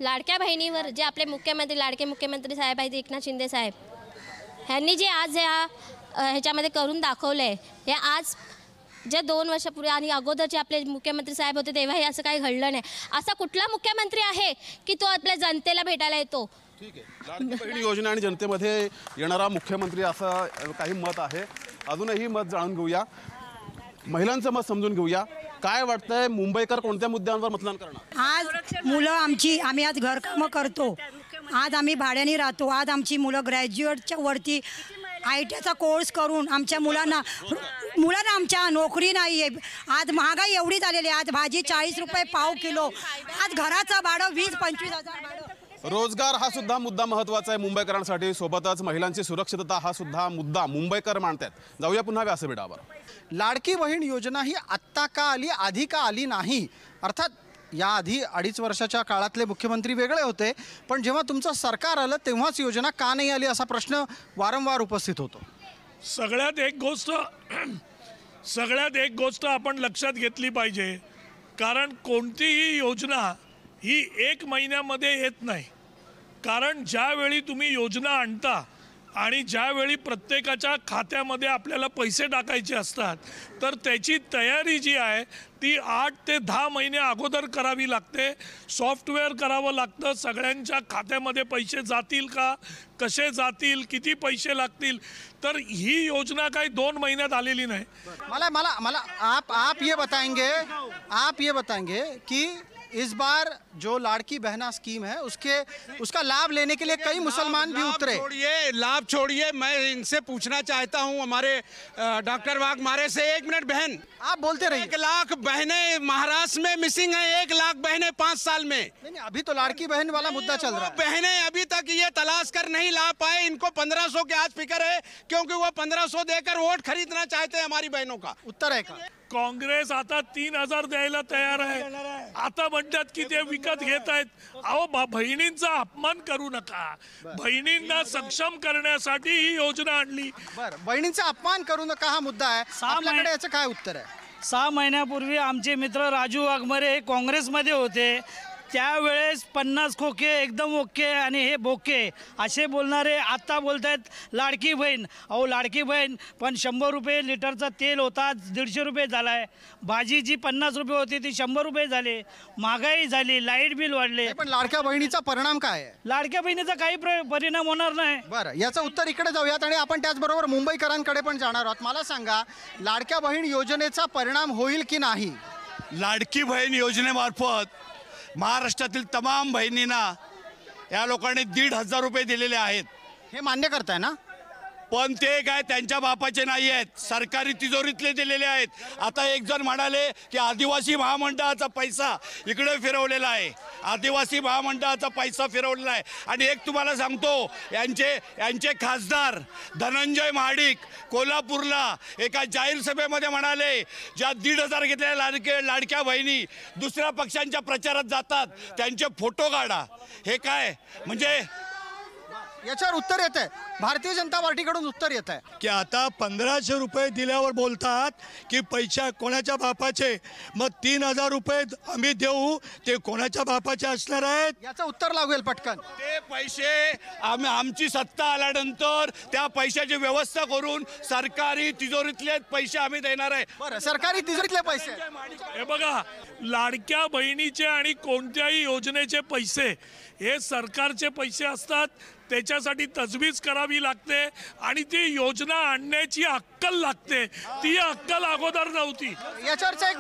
लाडक्या बहिणीवर जे आपले मुख्यमंत्री, लाडके मुख्यमंत्री साहेब आहेत एकनाथ शिंदे साहेब, ह्यांनी जे आज ह्याच्यामध्ये करून दाखवलं आहे, हे आज जे 2 वर्षापूर्वी आणि अगोदरचे आपले मुख्यमंत्री साहेब होते तेव्हा हे असं काही घडलं नाही. असा कुठला मुख्यमंत्री आहे की तो आपल्या जनतेला भेटायला येतो? ठीक आहे, लाडकी बहीण योजना आणि जनतेमध्ये येणारा मुख्यमंत्री असं काही मत आहे. अजूनही मत जाणून घेऊया, महिलांचं मत समजून घेऊया. काय वाटतंय, मुंबईकर कोणत्या मुद्द्यांवर मतदान करणार? आज मुलं आम्ही आज घरकामं करतो, आज आम्ही भाड्याने राहतो, आज आमची मुलं ग्रॅज्युएटच्या वरती ITचा कोर्स करून आमच्या मुलांना आमच्या नोकरी नाही आहे. आज महागाई एवढी झालेली आहे, आज भाजी 40 रुपये पाव किलो, आज घराचं भाडं 20-25 हजार भाडं. रोजगार हा सुद्धा मुद्दा महत्त्वाचा आहे मुंबईकरांसाठी. सोबतच महिलांची सुरक्षितता हा सुद्धा मुद्दा मुंबईकर मानतात. जाऊया पुन्हा व्यासपीठावर. लाडकी बहीण योजना ही आत्ता का आली, आधी का आली नाही? अर्थात याआधी 2.5 वर्षाच्या काळातले मुख्यमंत्री वेगळे होते, पण जेव्हा तुमचं सरकार आलं तेव्हाच योजना का नाही आली असा प्रश्न वारंवार उपस्थित होतो. सगळ्यात एक गोष्ट आपण लक्षात घेतली पाहिजे, कारण कोणतीही योजना ही 1 महिन्यामध्ये येत नाही. कारण ज्यावेळी तुम्ही योजना आणता आणि ज्यावेळी प्रत्येकाच्या खात्यामध्ये आपल्याला पैसे टाकायचे असतात, तर त्याची तयारी जी आहे ती 8 ते 10 महिने अगोदर करावी लागते. सॉफ्टवेअर करावं लागतं, सगळ्यांच्या खात्यामध्ये पैसे जातील का, कसे जातील, किती पैसे लागतील. तर ही योजना काही 2 महिन्यात आलेली नाही. मला आप ये बताएंगे कि इस बार जो लाड़की बहना स्कीम है उसका लाभ लेने के लिए कई मुसलमान भी उतरे। लाभ छोड़िए, मैं इनसे पूछना चाहता हूं हमारे डॉक्टर वाघमारे से। 1 मिनट बहन, आप बोलते रहिए। 1 लाख बहनें महाराष्ट्र में मिसिंग हैं, 1 लाख बहनें 5 साल में। नहीं, अभी तो लाड़की बहन वाला मुद्दा चल रहा है। बहनें अभी तक ये तलाश कर नहीं ला पाए, इनको 1500 के आज फिक्र है, क्योंकि वो 1500 देकर वोट खरीदना चाहते हैं हमारी बहनों का। उत्तर आहे का? काँग्रेस आता 3000 द्यायला तयार आहे। आता म्हणतात की ते विकत घेत आहेत। अहो बहिणींचा अपमान करू नका, बहिणींना सक्षम करण्यासाठी ही योजना आणली। बरं, बहिणींचा अपमान करू नका हा मुद्दा आहे। आपल्याकडे याचं काय उत्तर आहे? 6 महिन्यापूर्वी आमचे मित्र राजू वाघमारे हे काँग्रेसमध्ये होते, त्यावेळेस 50 खोके एकदम ओके आणि हे बोके असे बोलणारे आता बोलतायत लाडकी बहीण। अहो लाडकी बहीण पण 100 रुपये लिटरचा तेल होता 150 रुपये झाला आहे, भाजी जी 50 रुपये होती ती 100 रुपये झाली, महागाई झाली, लाईट बिल वाढले। पण लाडक्या बहिणीचा परिणाम काय आहे? लाडक्या बहिणीचा काही परिणाम होणार नाही। बरं, याचं उत्तर इकडे जाऊयात आणि आपण त्याचबरोबर मुंबईकरांकडे पण जाणार आहोत। मला सांगा, लाडक्या बहीण योजनेचा परिणाम होईल की नाही? लाडकी बहीण योजनेमार्फत महाराष्ट्रातील तमाम बहिणींना या लोकांनी 1,500 रुपये दिलेले आहेत। हे मान्य करताय ना? पण ते काय त्यांच्या बापाचे नाही आहेत, सरकारी तिजोरीतले दिलेले आहेत। आता एक जण म्हणाले की आदिवासी महामंडळाचा पैसा इकडे फिरवलेला आहे, आदिवासी महामंडळाचा पैसा फिरवलेला आहे। आणि एक तुम्हाला सांगतो, यांचे खासदार धनंजय महाडिक कोल्हापूरला एका जाहीर सभेमध्ये म्हणाले, ज्या 1,500 घेतलेल्या लाडक्या बहिणी दुसऱ्या पक्षांच्या प्रचारात जातात त्यांचे फोटो काढा। हे काय म्हणजे? याच्यावर उत्तर येत आहे, भारतीय जनता पार्टीकडून उत्तर येत आहे की आता 1500 रुपये दिल्यावर बोलतात की पैसा कोणाच्या बापाचे, मग 3000 रुपये आम्ही देऊ ते कोणाच्या बापाचे असणार आहेत? याचं उत्तर लागेल पटकन। ते पैसे आमची सत्ता आल्यानंतर त्या पैशाची व्यवस्था करून सरकारी तिजोरीतले पैसे आम्ही देणार आहे। बरं, सरकारी तिजोरीतले पैसे हे बघा, लाडक्या बहिणीचे आणि कोणत्याही योजनेचे पैसे हे सरकारचे पैसे असतात, त्याच्यासाठी तजवीज करावी लागते आणि ती योजना आणण्याची अक्कल लागते, ती अक्कल अगोदर नव्हती। याच्यावरचं एक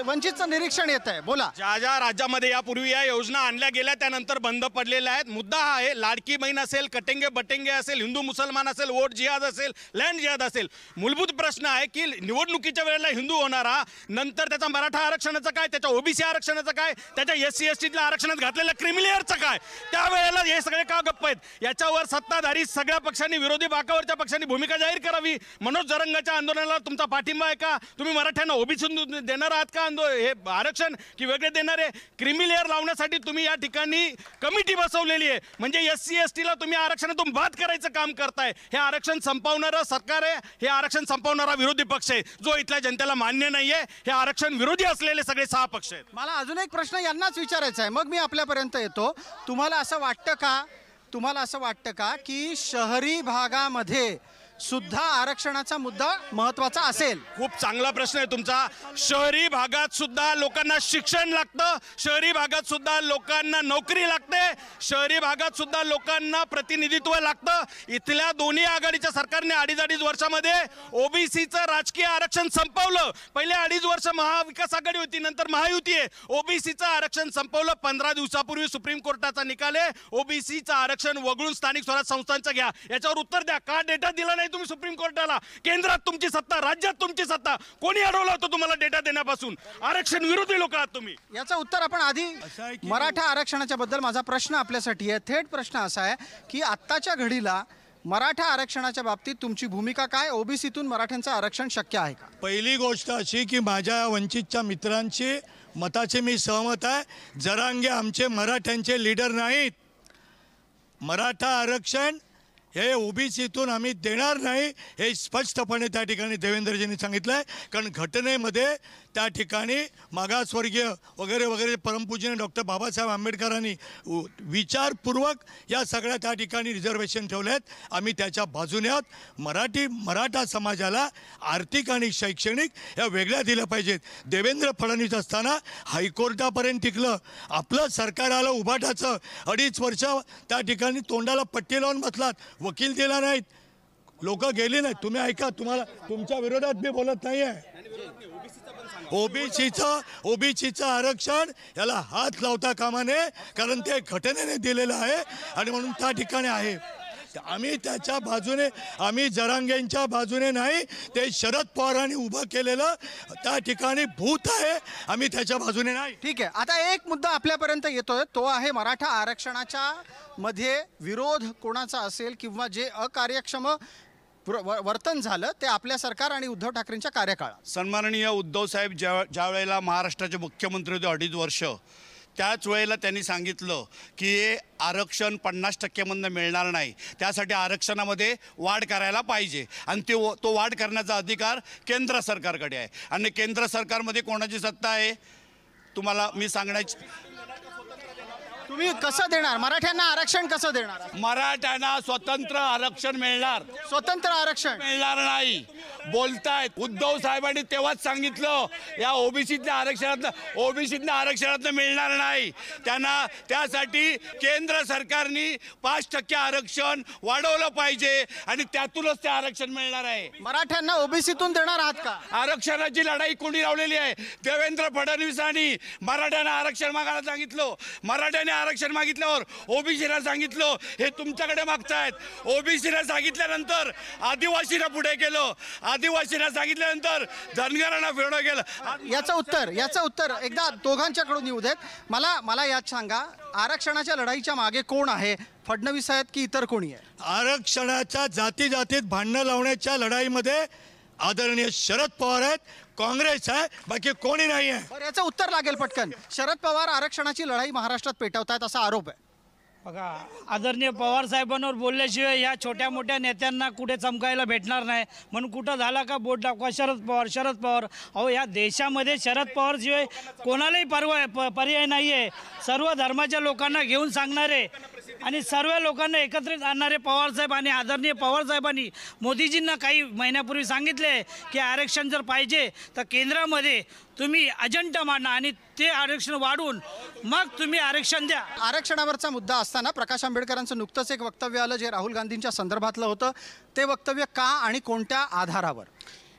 वंचितचं निरीक्षण येत आहे, बोला। ज्या राज्यामध्ये यापूर्वी या योजना आणल्या गेल्या त्यानंतर बंद पडलेल्या आहेत। मुद्दा हा आहे, लाडकी बहीण असेल, कटेंगे बटेंगे असेल, हिंदू मुसलमान असेल, वोट जिहाद असेल, लँड जिहाद असेल, मूलभूत प्रश्न आहे की निवडणुकीच्या वेळेला हिंदू होणारा, नंतर त्याचा मराठा आरक्षणाचं काय, त्याच्या ओबीसी आरक्षणाचं काय, त्याच्या SC STतल्या आरक्षणात घातलेल्या क्रिमिलेअरचं काय, त्यावेळेला हे सगळे का गप्प आहेत? याच्यावर सत्ताधारी सगळ्या पक्षांनी, विरोधी बाकावरच्या पक्षांनी भूमिका जाहीर करावी। मनोज जरंगाच्या आंदोलनाला तुमचा पाठिंबा आहे का? तुम्ही मराठ्यांना ओबीसी देणार आहात का हे आरक्षण की वेगळे देणार आहे? क्रिमिलेअर लावण्यासाठी तुम्ही या ठिकाणी कमिटी बसवलेली आहे, म्हणजे SC STला तुम्ही आरक्षणातून बाद करायचं काम करताय। हे आरक्षण संपवणारं सरकार आहे, हे आरक्षण संपवणारा विरोधी पक्ष आहे, जो इथल्या जनतेला मान्य नाहीये। हे आरक्षण विरोधी असलेले सगळे 6 पक्ष आहेत। मला अजून एक प्रश्न यांनाच विचारायचा आहे, मग मी आपल्यापर्यंत येतो। तुम्हाला असं वाटतं का की शहरी भागामध्ये सुद्धा आरक्षणाचा मुद्दा महत्त्वाचा असेल? खूप चांगला प्रश्न आहे तुमचा। शहरी भागात सुद्धा लोकांना शिक्षण लागतं, शहरी भागात सुद्धा लोकांना नोकरी लागते, शहरी भागात सुद्धा लोकांना प्रतिनिधित्व लागतं। इथल्या दोन्ही आघाडीच्या सरकारने 2.5 वर्षामध्ये ओबीसीचं राजकीय आरक्षण संपवलं। पहिले 2.5 वर्ष महाविकास आघाडी होती, नंतर महायुती आहे। ओबीसीचं आरक्षण संपवलं। 15 दिवसापूर्वी सुप्रीम कोर्टाचा निकाल आहे, ओबीसीचं आरक्षण वगळून स्थानिक स्वराज्य संस्थांचं घ्या। याच्यावर उत्तर द्या, का डेटा दिला नाही तुम्ही सुप्रीम कोर्टाला? केंद्रात तुमची सत्ता, राज्यात तुमची सत्ता, कोणी अडवलं होतं तुम्हाला डेटा देण्यापासून? आरक्षण विरोधी लोक आहात तुम्ही। याचं उत्तर आपण आधी, मराठा आरक्षणाच्या बद्दल माझा प्रश्न आपल्यासाठी आहे, थेट प्रश्न असा आहे की आत्ताच्या घडीला मराठा आरक्षणाच्या बाबतीत तुमची भूमिका काय? ओबीसीतून मराठ्यांचं आरक्षण शक्य आहे का? पहिली गोष्ट अशी की माझ्या वंचितच्या मित्रांची मताचे मी सहमत आहे। जरांगे आमचे मराठ्यांचे लीडर नाहीत। मराठा आरक्षण हे ओबीसीतून आम्ही देणार नाही, हे स्पष्टपणे त्या ठिकाणी देवेंद्रजींनी सांगितलं आहे। कारण घटनेमध्ये त्या ठिकाणी मागासवर्गीय वगैरे वगैरे परमपूजनीय डॉक्टर बाबासाहेब आंबेडकरांनी विचारपूर्वक या सगळ्या त्या ठिकाणी रिझर्वेशन ठेवले आहेत। आम्ही त्याच्या बाजूने आहोत। मराठा समाजाला आर्थिक आणि शैक्षणिक या वेगळ्या दिल्या पाहिजेत। देवेंद्र फडणवीस असताना हायकोर्टापर्यंत टिकलं, आपलं सरकार आलं उभाटाचं, 2.5 वर्ष त्या ठिकाणी तोंडाला पट्टी लावून बसलात, वकील दिला नाहीत, लोक गेली नाहीत। तुम्ही ऐका, तुम्हाला तुमच्या विरोधात मी बोलत नाही आहे। ओबीसीचं आरक्षण याला हात लावता कामा नये, कारण ते घटनेने दिलेलं आहे आणि म्हणून त्या ठिकाणी आहे. आम्ही त्याच्या बाजूने, आम्ही जरांगेंच्या बाजूने नाही, ते शरद पवारांनी उभं केलेलं त्या ठिकाणी भूत आहे, आम्ही त्याच्या बाजूने नाही. ठीक आहे. आता एक मुद्दा आपल्यापर्यंत येतोय, तो आहे मराठा आरक्षणाच्या मध्ये विरोध कोणाचा असेल किंवा जे अकार्यक्षम वर्तन झालं ते आपल्या सरकार आणि उद्धव ठाकरेंच्या कार्यकाळात. सन्माननीय उद्धव साहेब ज्या वेळेला महाराष्ट्राचे मुख्यमंत्री होते 2.5 वर्ष, त्याच वेळेला त्यांनी सांगितलं की हे आरक्षण 50%मधनं मिळणार नाही, त्यासाठी आरक्षणामध्ये वाढ करायला पाहिजे आणि तो वाढ करण्याचा अधिकार केंद्र सरकारकडे आहे. आणि केंद्र सरकारमध्ये कोणाची सत्ता आहे तुम्हाला मी सांगण्याची. तुम्ही कसं देणार मराठ्यांना आरक्षण, कसं देणार? मराठ्यांना स्वतंत्र आरक्षण मिळणार, स्वतंत्र आरक्षण मिळणार नाही बोलतायत. उद्धव साहेबांनी तेव्हाच सांगितलं या ओबीसीतल्या आरक्षणातनं मिळणार नाही त्यांना, त्यासाठी केंद्र सरकारने 5% आरक्षण वाढवलं पाहिजे आणि त्यातूनच ते आरक्षण मिळणार आहे. मराठ्यांना ओबीसीतून देणार आहात का? आरक्षणाची लढाई कोणी लावलेली आहे? देवेंद्र फडणवीसांनी मराठ्यांना आरक्षण मागायला सांगितलं, मराठ्याने आरक्षण मागितल्यावर ओबीसीला सांगितलं हे तुमच्याकडे मागतायत. ओबीसीला सांगितल्यानंतर आदिवासीला पुढे केलं, आदिवासीला सांगितल्यानंतर धनगरांना फिरवलं गेलं. याचं उत्तर एकदा दोघांच्याकडून येऊ देत. मला यात सांगा, आरक्षणाच्या लढाईच्या मागे कोण आहे? फडणवीस आहेत की इतर कोणी आहे? आरक्षणाच्या जातीत भांडणं लावण्याच्या लढाईमध्ये आदरणीय शरद पवार आहेत, काँग्रेस आहे, बाकी कोणी नाही आहे. बरं, याचं उत्तर लागेल पटकन. शरद पवार आरक्षणाची लढाई महाराष्ट्रात पेटवतायत असा आरोप आहे. बघा, आदरणीय पवार साहेबांवर बोलल्याशिवाय ह्या छोट्या मोठ्या नेत्यांना कुठे चमकायला भेटणार नाही. म्हणून कुठं झाला का बोट दाखवा शरद पवार. अहो, या देशामध्ये शरद पवारशिवाय कोणालाही पर्याय नाही आहे. सर्व धर्माच्या लोकांना घेऊन सांगणारे आणि सर्व लोकांना एकत्रित आणणारे पवारसाहेब आणि आदरणीय पवारसाहेबांनी मोदीजींना काही महिन्यापूर्वी सांगितले की आरक्षण जर पाहिजे तर केंद्रामध्ये तुम्ही अजेंडा मांडा आणि ते आरक्षण वाढवून मग तुम्ही आरक्षण द्या. आरक्षणावरचा मुद्दा असताना प्रकाश आंबेडकरांचं नुकतंच एक वक्तव्य आलं जे राहुल गांधींच्या संदर्भातलं होतं. ते वक्तव्य का आणि कोणत्या आधारावर?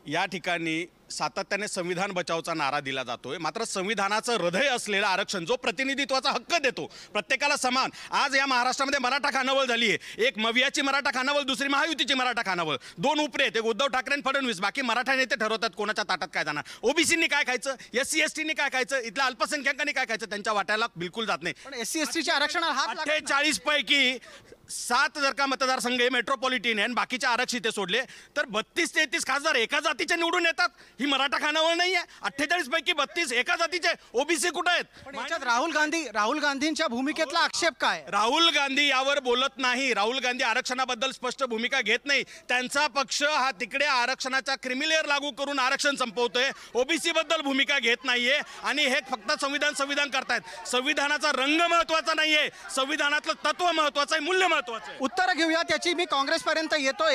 या ठिकाणी सातत्याने संविधान बचावचा नारा दिला जातोय, मात्र संविधानाचं हृदय असलेलं आरक्षण जो प्रतिनिधित्वाचा हक्क देतो प्रत्येकाला समान. आज या महाराष्ट्रामध्ये मराठा खानावळ झाली आहे. एक मवियाची मराठा खानावळ, दुसरी महायुतीची मराठा खानावळ. 2 उपरे आहेत, एक उद्धव ठाकरे आणि फडणवीस. बाकी मराठा नेते ठरवतात कोणाच्या ताटात काय जाणार. ओबीसीनी काय खायचं, SC STनी काय खायचं, इथल्या अल्पसंख्याकांनी काय खायचं, त्यांच्या वाट्याला बिलकुल जात नाही. पण SC STच्या आरक्षणाला हात 48 पैकी 7 जर का मतदारसंघ हे मेट्रोपॉलिटन आहे आणि बाकीचे आरक्षित सोडले तर 32-33 खासदार एका जातीचे निवडून येतात. ही मराठा खानावळ नाही आहे. 48 पैकी 32 एका जातीचे. ओबीसी कुठे आहेत? पण याच्यात राहुल गांधींच्या भूमिकेतला आक्षेप काय? राहुल गांधी यावर बोलत नाही. राहुल गांधी आरक्षणाबद्दल स्पष्ट भूमिका घेत नाही. त्यांचा पक्ष हा तिकडे आरक्षणाचा क्रिमिलेअर लागू करून आरक्षण संपवतोय, ओबीसी बद्दल भूमिका घेत नाहीये आणि हे फक्त संविधान करतायत. संविधानाचा रंग महत्वाचा नाहीये, संविधानातलं तत्व महत्वाचं आहे, मूल्य. उत्तर घेऊया त्याची. मी काँग्रेसपर्यंत येतो.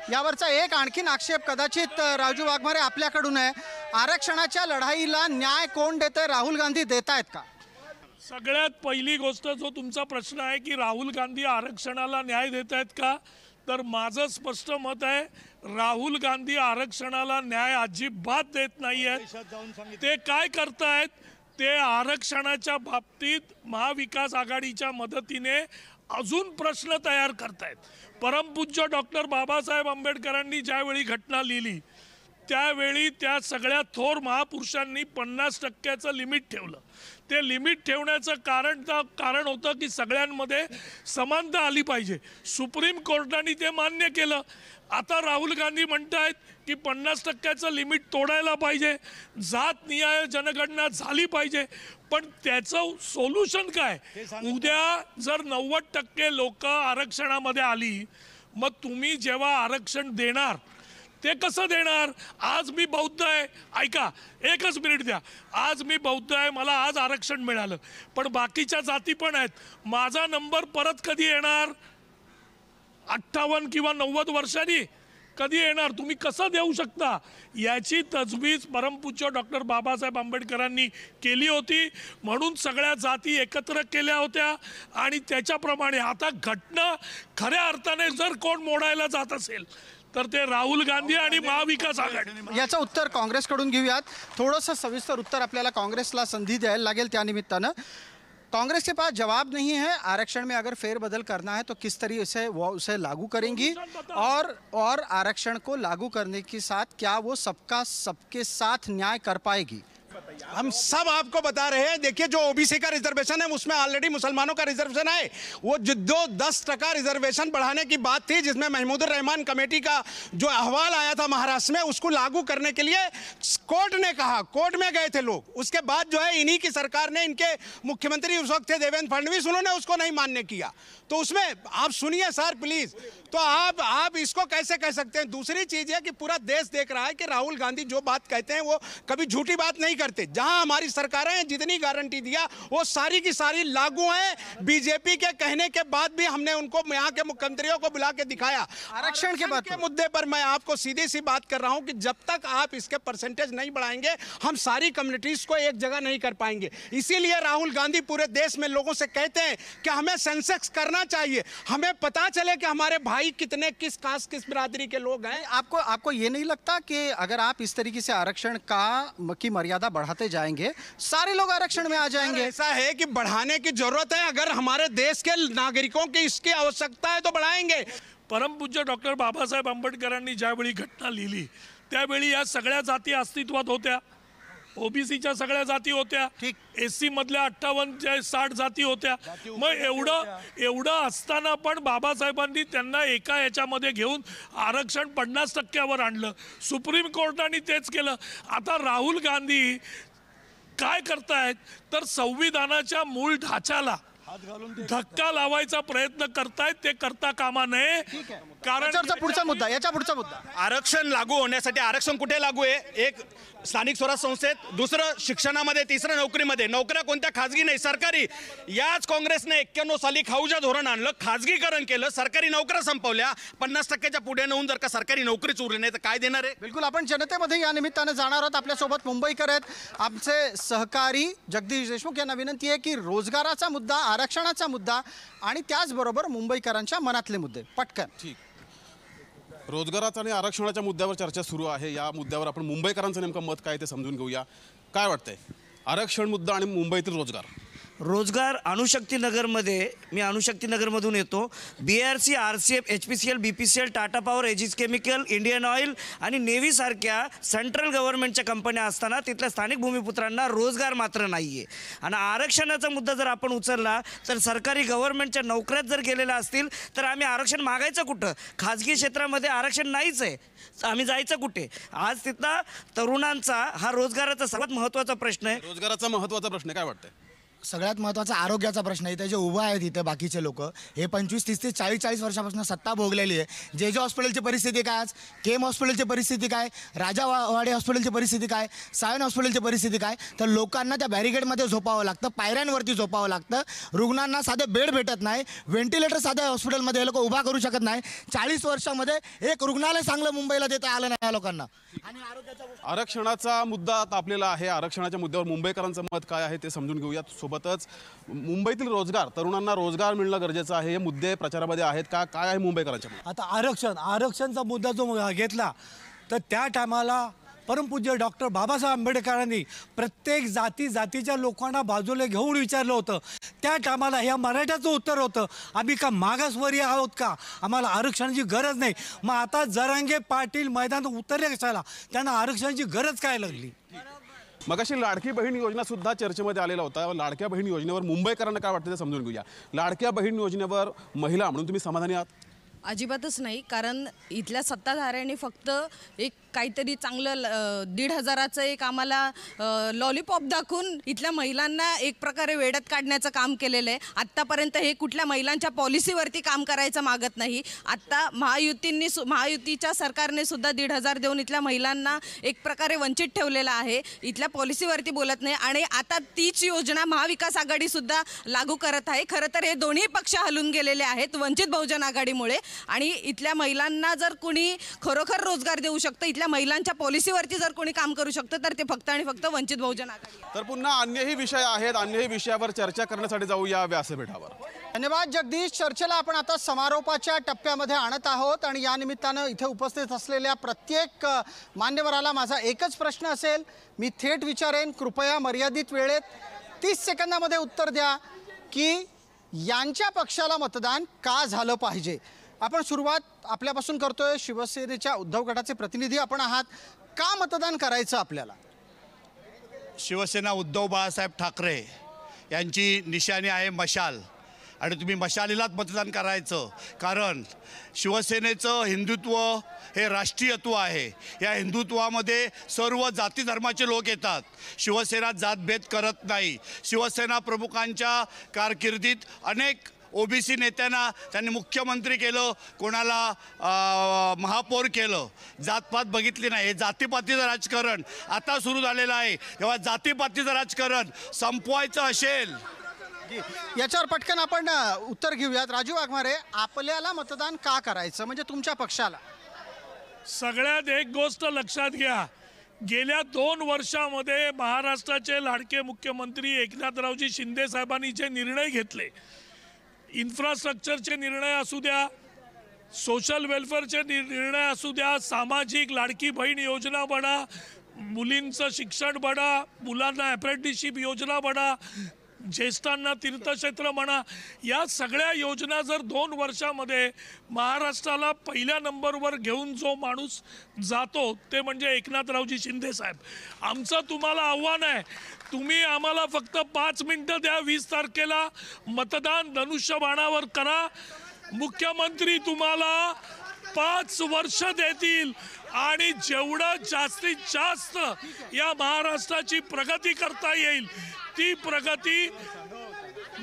यावरचा एक आणखीन आक्षेप कदाचित राजू वाघमारे आपल्याकडून आहे. आरक्षणाच्या लढाईला न्याय कोण देतंय? राहुल गांधी देत आहेत का? सगळ्यात पहिली गोष्ट जो तुमचा प्रश्न आहे की राहुल गांधी आरक्षणाला न्याय देत आहेत का, तर माझं स्पष्ट मत आहे राहुल गांधी आरक्षणाला न्याय अजिबात देत नाही आहेत. ते काय करतायत, ते आरक्षणाच्या बाबतीत महाविकास आघाडीच्या मदतीने अजून प्रश्न तयार करतायत. परमपूज्य डॉक्टर बाबासाहेब आंबेडकरांनी ज्यावेळी घटना लिहिली त्यावेळी त्या सगळ्या थोर महापुरुषांनी 50%चं लिमिट ठेवलं. ते लिमिट ठेवण्याचं कारण होतं की सगळ्यांमध्ये समानता आली पाहिजे. सुप्रीम कोर्टाने ते मान्य केलं. आता राहुल गांधी म्हणतायत की 50%चं लिमिट तोडायला पाहिजे, जातनिहाय जनगणना झाली पाहिजे. पण त्याचं सोल्युशन काय? उद्या जर 90% लोक आरक्षणामध्ये आली, मग तुम्ही जेव्हा आरक्षण देणार ते कसं देणार? आज मी बौद्ध आहे, ऐका 1 मिनिट द्या. आज मी बौद्ध आहे, मला आज आरक्षण मिळालं, पण बाकीच्या जाती पण आहेत. माझा नंबर परत कधी येणार? 58 किंवा 90 वर्षांनी कधी येणार? तुम्ही कसं देऊ शकता? याची तजवीज परमपूज्य डॉक्टर बाबासाहेब आंबेडकरांनी केली होती. म्हणून सगळ्या जाती एकत्र केल्या होत्या आणि त्याच्याप्रमाणे आता घटना खऱ्या अर्थाने जर कोण मोडायला जात असेल तर ते राहुल गांधी आणि महाविकास आघाडी. याचं उत्तर काँग्रेसकडून घेऊयात. थोडंसं सविस्तर उत्तर आपल्याला काँग्रेसला संधी द्यायला लागेल. त्यानिमित्तानं कांग्रेस के पास जवाब नहीं है. आरक्षण में अगर फेरबदल करना है तो किस तरीके से वो उसे लागू करेंगी, और आरक्षण को लागू करने के साथ क्या वो सबके साथ न्याय कर पाएगी? हम सब आपको बता रहे हैं. देखिए, जो ओबीसी का रिजर्वेशन है उसमें ऑलरेडी मुसलमानों का रिजर्वेशन है. वो जो 10% रिजर्वेशन बढ़ाने की बात थी, जिसमें महमूदुर रहमान कमेटी का जो अहवाल आया था महाराष्ट्र में, उसको लागू करने के लिए कोर्ट ने कहा, कोर्ट में गए थे लोग. उसके बाद जो है इन्हीं की सरकार ने, इनके मुख्यमंत्री उस वक्त थे देवेंद्र फडणवीस, उन्होंने उसको नहीं मान्य किया. तो उसमें आप सुनिए सर प्लीज. तो आप इसको कैसे कह सकते हैं? दूसरी चीज है कि पूरा देश देख रहा है कि राहुल गांधी जो बात कहते हैं वो कभी झूठी बात नहीं करते. जहां हमारी सरकारें हैं, जितनी गारंटी दिया वो सारी की सारी लागू हैं. बीजेपी के कहने के बाद भी हमने उनको, यहाँ के मुख्यमंत्रियों को बुला के दिखाया. आरक्षण के मुद्दे पर मैं आपको सीधी सी बात कर रहा हूं कि जब तक आप इसके परसेंटेज नहीं बढ़ाएंगे, हम सारी कम्युनिटीज को एक जगह नहीं कर पाएंगे. इसीलिए राहुल गांधी पूरे देश में लोगों से कहते हैं कि हमें सेंसेक्स करना चाहिए. हमें पता चले कि हमारे भाई कितने, किस कास्ट, किस बिरादरी के लोग हैं. आपको ये नहीं लगता कि अगर आप इस तरीके से आरक्षण की मर्यादा बढ़ाते जाएंगे, सारे लोग आरक्षण में आ जाएंगे? ऐसा है कि बढ़ाने की जरूरत है. अगर हमारे देश के नागरिकों की इसकी आवश्यकता है तो बढ़ाएंगे. परमपूज्य डॉक्टर बाबासाहेब आंबेडकरांनी ज्यावेळी घटना लिहिली त्यावेळी या सगळ्या जाती अस्तित्वात होत्या. ओबीसीच्या सगळ्या जाती होत्या, एससी मधल्या 58-60 जाती होत्या. मग एवढं असताना पण बाबासाहेबांनी त्यांना एका याच्यामध्ये घेऊन आरक्षण 50%वर आणलं. सुप्रीम कोर्टाने तेच केलं. आता राहुल गांधी काय करतायत तर संविधानाच्या मूळ ढाच्याला धक्का लावायचा प्रयत्न करतायत. ते करता कामा नये. कारण याचा पुढचा मुद्दा आरक्षण लागू होण्यासाठी, आरक्षण कुठे लागू आहे? एक स्थानिक स्वराज संस्थेत, दुसरं शिक्षणामध्ये, तिसरं नोकरीमध्ये. नोकऱ्या कोणत्या? खाजगी नाही, सरकारी. याच काँग्रेसने 91 साली खाऊजा धोरण आणलं, खाजगीकरण केलं, सरकारी नोकऱ्या संपवल्या. 50%च्या पुढे नेऊन जर का सरकारी नोकरीच उरली नाही तर काय देणार आहे? बिलकुल. आपण जनतेमध्ये या निमित्तानं जाणार आहोत. आपल्यासोबत मुंबईकर आहेत, आमचे सहकारी जगदीश देशमुख. यांना विनंती आहे की रोजगाराचा मुद्दा, आरक्षणाचा मुद्दा आणि त्याचबरोबर मुंबईकरांच्या मनातले मुद्दे पटकन. ठीक. रोजगाराचा आणि आरक्षणाच्या मुद्द्यावर चर्चा सुरू आहे. या मुद्द्यावर आपण मुंबईकरांचं नेमकं मत काय ते समजून घेऊया. काय वाटतंय? आरक्षण मुद्दा आणि मुंबईतील रोजगार अणुशक्तीनगरमध्ये, मी अणुशक्तीनगरमधून येतो. BRC, RCF, HPCL, BPCL, Tata power, Aegis chemical, Indian oil आणि नेव्हीसारख्या सेंट्रल गव्हर्नमेंटच्या कंपन्या असताना तिथल्या स्थानिक भूमिपुत्रांना रोजगार मात्र नाही आहे. आणि आरक्षणाचा मुद्दा जर आपण उचलला तर सरकारी गव्हर्नमेंटच्या नोकऱ्यात जर गेलेल्या असतील तर आम्ही आरक्षण मागायचं कुठं? खाजगी क्षेत्रामध्ये आरक्षण नाहीच आहे, आम्ही जायचं कुठे? आज तिथला तरुणांचा हा रोजगाराचा सर्वात महत्त्वाचा प्रश्न आहे. रोजगाराचा महत्त्वाचा प्रश्न काय वाटतंय? सगळ्यात महत्त्वाचा आरोग्याचा प्रश्न आहे. इथे जे उभं आहेत इथे बाकीचे लोक, हे 25, 30 ते 40 वर्षापासून सत्ता भोगलेली आहे. जे हॉस्पिटलची परिस्थिती काय, आज केम हॉस्पिटलची परिस्थिती काय, राजावाडी हॉस्पिटलची परिस्थिती काय, सायन हॉस्पिटलची परिस्थिती काय, तर लोकांना त्या बॅरिकेडमध्ये झोपावं लागतं, पायऱ्यांवरती झोपावं लागतं. रुग्णांना साधे बेड भेटत नाही, व्हेंटिलेटर साध्या हॉस्पिटलमध्ये हे लोक उभा करू शकत नाही. 40 वर्षामध्ये एक रुग्णालय चांगलं मुंबईला देता आलं नाही या लोकांना. आरक्षणाचा मुद्दा तापलेला आहे. आरक्षणाच्या मुद्द्यावर मुंबईकरांचं मत काय आहे ते समजून घेऊयात. सोबतच मुंबईतील रोजगार, तरुणांना रोजगार मिळणं गरजेचं आहे, हे मुद्दे प्रचारामध्ये आहेत का? काय आहे मुंबईकरांच्या? आता आरक्षणचा मुद्दा जो घेतला तर त्या टायमाला परमपूज्य डॉक्टर बाबासाहेब आंबेडकरांनी प्रत्येक जातीच्या लोकांना बाजूला घेऊन विचारलं होतं. त्या टायमाला ह्या मराठ्याचं उत्तर होतं, आम्ही का मागासवर्गीय आहोत का? आम्हाला आरक्षणाची गरज नाही. मग आता जरांगे पाटील मैदानात उतरले कशाला? त्यांना आरक्षणाची गरज काय लागली? मगाशी लाडकी बहीण योजना सुद्धा चर्चेमध्ये आलेला होता. लाडक्या बहीण योजनेवर मुंबईकरांना काय वाटतं ते समजून घेऊया. लाडक्या बहीण योजनेवर महिला म्हणून तुम्ही समाधानी आहात? अजिबातच नाही. कारण इथल्या सत्ताधाऱ्यांनी फक्त एक काहीतरी चांगलं 1,500चं एक आम्हाला लॉलीपॉप दाखवून इथल्या महिलांना एक प्रकारे वेड्यात काढण्याचं काम केलेलं आहे. आत्तापर्यंत हे कुठल्या महिलांच्या पॉलिसीवरती काम करायचं मागत नाही. आत्ता महायुतीच्या सरकारने सुद्धा 1,500 देऊन इथल्या महिलांना एक प्रकारे वंचित ठेवलेलं आहे. इथल्या पॉलिसीवरती बोलत नाही. आणि आता तीच योजना महाविकास आघाडीसुद्धा लागू करत आहे. खरं तर हे दोन्ही पक्ष हलून गेलेले आहेत वंचित बहुजन आघाडीमुळे. आणि इथल्या महिलांना जर कुणी खरोखर रोजगार देऊ शकतं, इथल्या इथल्या महिलांच्या पॉलिसीवरती जर कोणी काम करू शकतं तर ते फक्त आणि फक्त वंचित बहुजन आघाडी. तर पुन्हा अन्यही विषय आहेत, अन्यही विषयावर चर्चा करण्यासाठी जाऊया व्यासपीठावर. धन्यवाद जगदीश. चर्चेला आपण आता समारोपाच्या टप्प्यामध्ये आणत आहोत आणि या निमित्तानं इथे उपस्थित असलेल्या प्रत्येक मान्यवराला माझा एकच प्रश्न असेल, मी थेट विचारेन, कृपया मर्यादित वेळेत 30 सेकंदामध्ये उत्तर द्या की यांच्या पक्षाला मतदान का झालं पाहिजे. आपण सुरुवात आपल्यापासून करतोय. शिवसेनेच्या उद्धव गटाचे प्रतिनिधी आपण आहात, का मतदान करायचं आपल्याला? शिवसेना उद्धव बाळासाहेब ठाकरे यांची निशाणी आहे मशाल आणि तुम्ही मशालीलाच मतदान करायचं. कारण शिवसेनेचं हिंदुत्व हे राष्ट्रीयत्व आहे. या हिंदुत्वामध्ये सर्व जाती धर्माचे लोक येतात. शिवसेना जातभेद करत नाही. शिवसेना प्रमुखांच्या कारकिर्दीत अनेक OBC नेत्यांना त्यांनी मुख्यमंत्री केलं, कोणाला महापौर केलं. जातपात बघितली नाही. हे जातीपातीचं राजकारण आता सुरू झालेलं आहे. तेव्हा जातीपातीचं राजकारण संपवायचं असेल. याच्यावर पटकन आपण उत्तर घेऊयात. राजू वाघमारे, आपल्याला मतदान का करायचं म्हणजे तुमच्या पक्षाला? सगळ्यात एक गोष्ट लक्षात घ्या, गेल्या 2 वर्षामध्ये महाराष्ट्राचे लाडके मुख्यमंत्री एकनाथरावजी शिंदे साहेबांनी जे निर्णय घेतले, इन्फ्रास्ट्रक्चरचे निर्णय असू द्या, सोशल वेलफेअरचे निर्णय असू द्या, सामाजिक लाडकी बहीण योजना बना, मुलींचं शिक्षण बना, मुलांना अप्रेंटिसशिप योजना बना, ज्येष्ठांना तीर्थक्षेत्र म्हणा, या सगळ्या योजना जर 2 वर्षामध्ये महाराष्ट्राला पहिल्या नंबरवर घेऊन जो माणूस जातो ते म्हणजे एकनाथरावजी शिंदे साहेब. आमचं तुम्हाला आव्हान आहे, तुम्ही आम्हाला फक्त 5 मिनिटं द्या. 20 तारखेला मतदान धनुष्यबाणावर करा. मुख्यमंत्री तुम्हाला 5 वर्ष देतील आणि जेवढं जास्तीत जास्त या महाराष्ट्राची प्रगती करता येईल ती प्रगती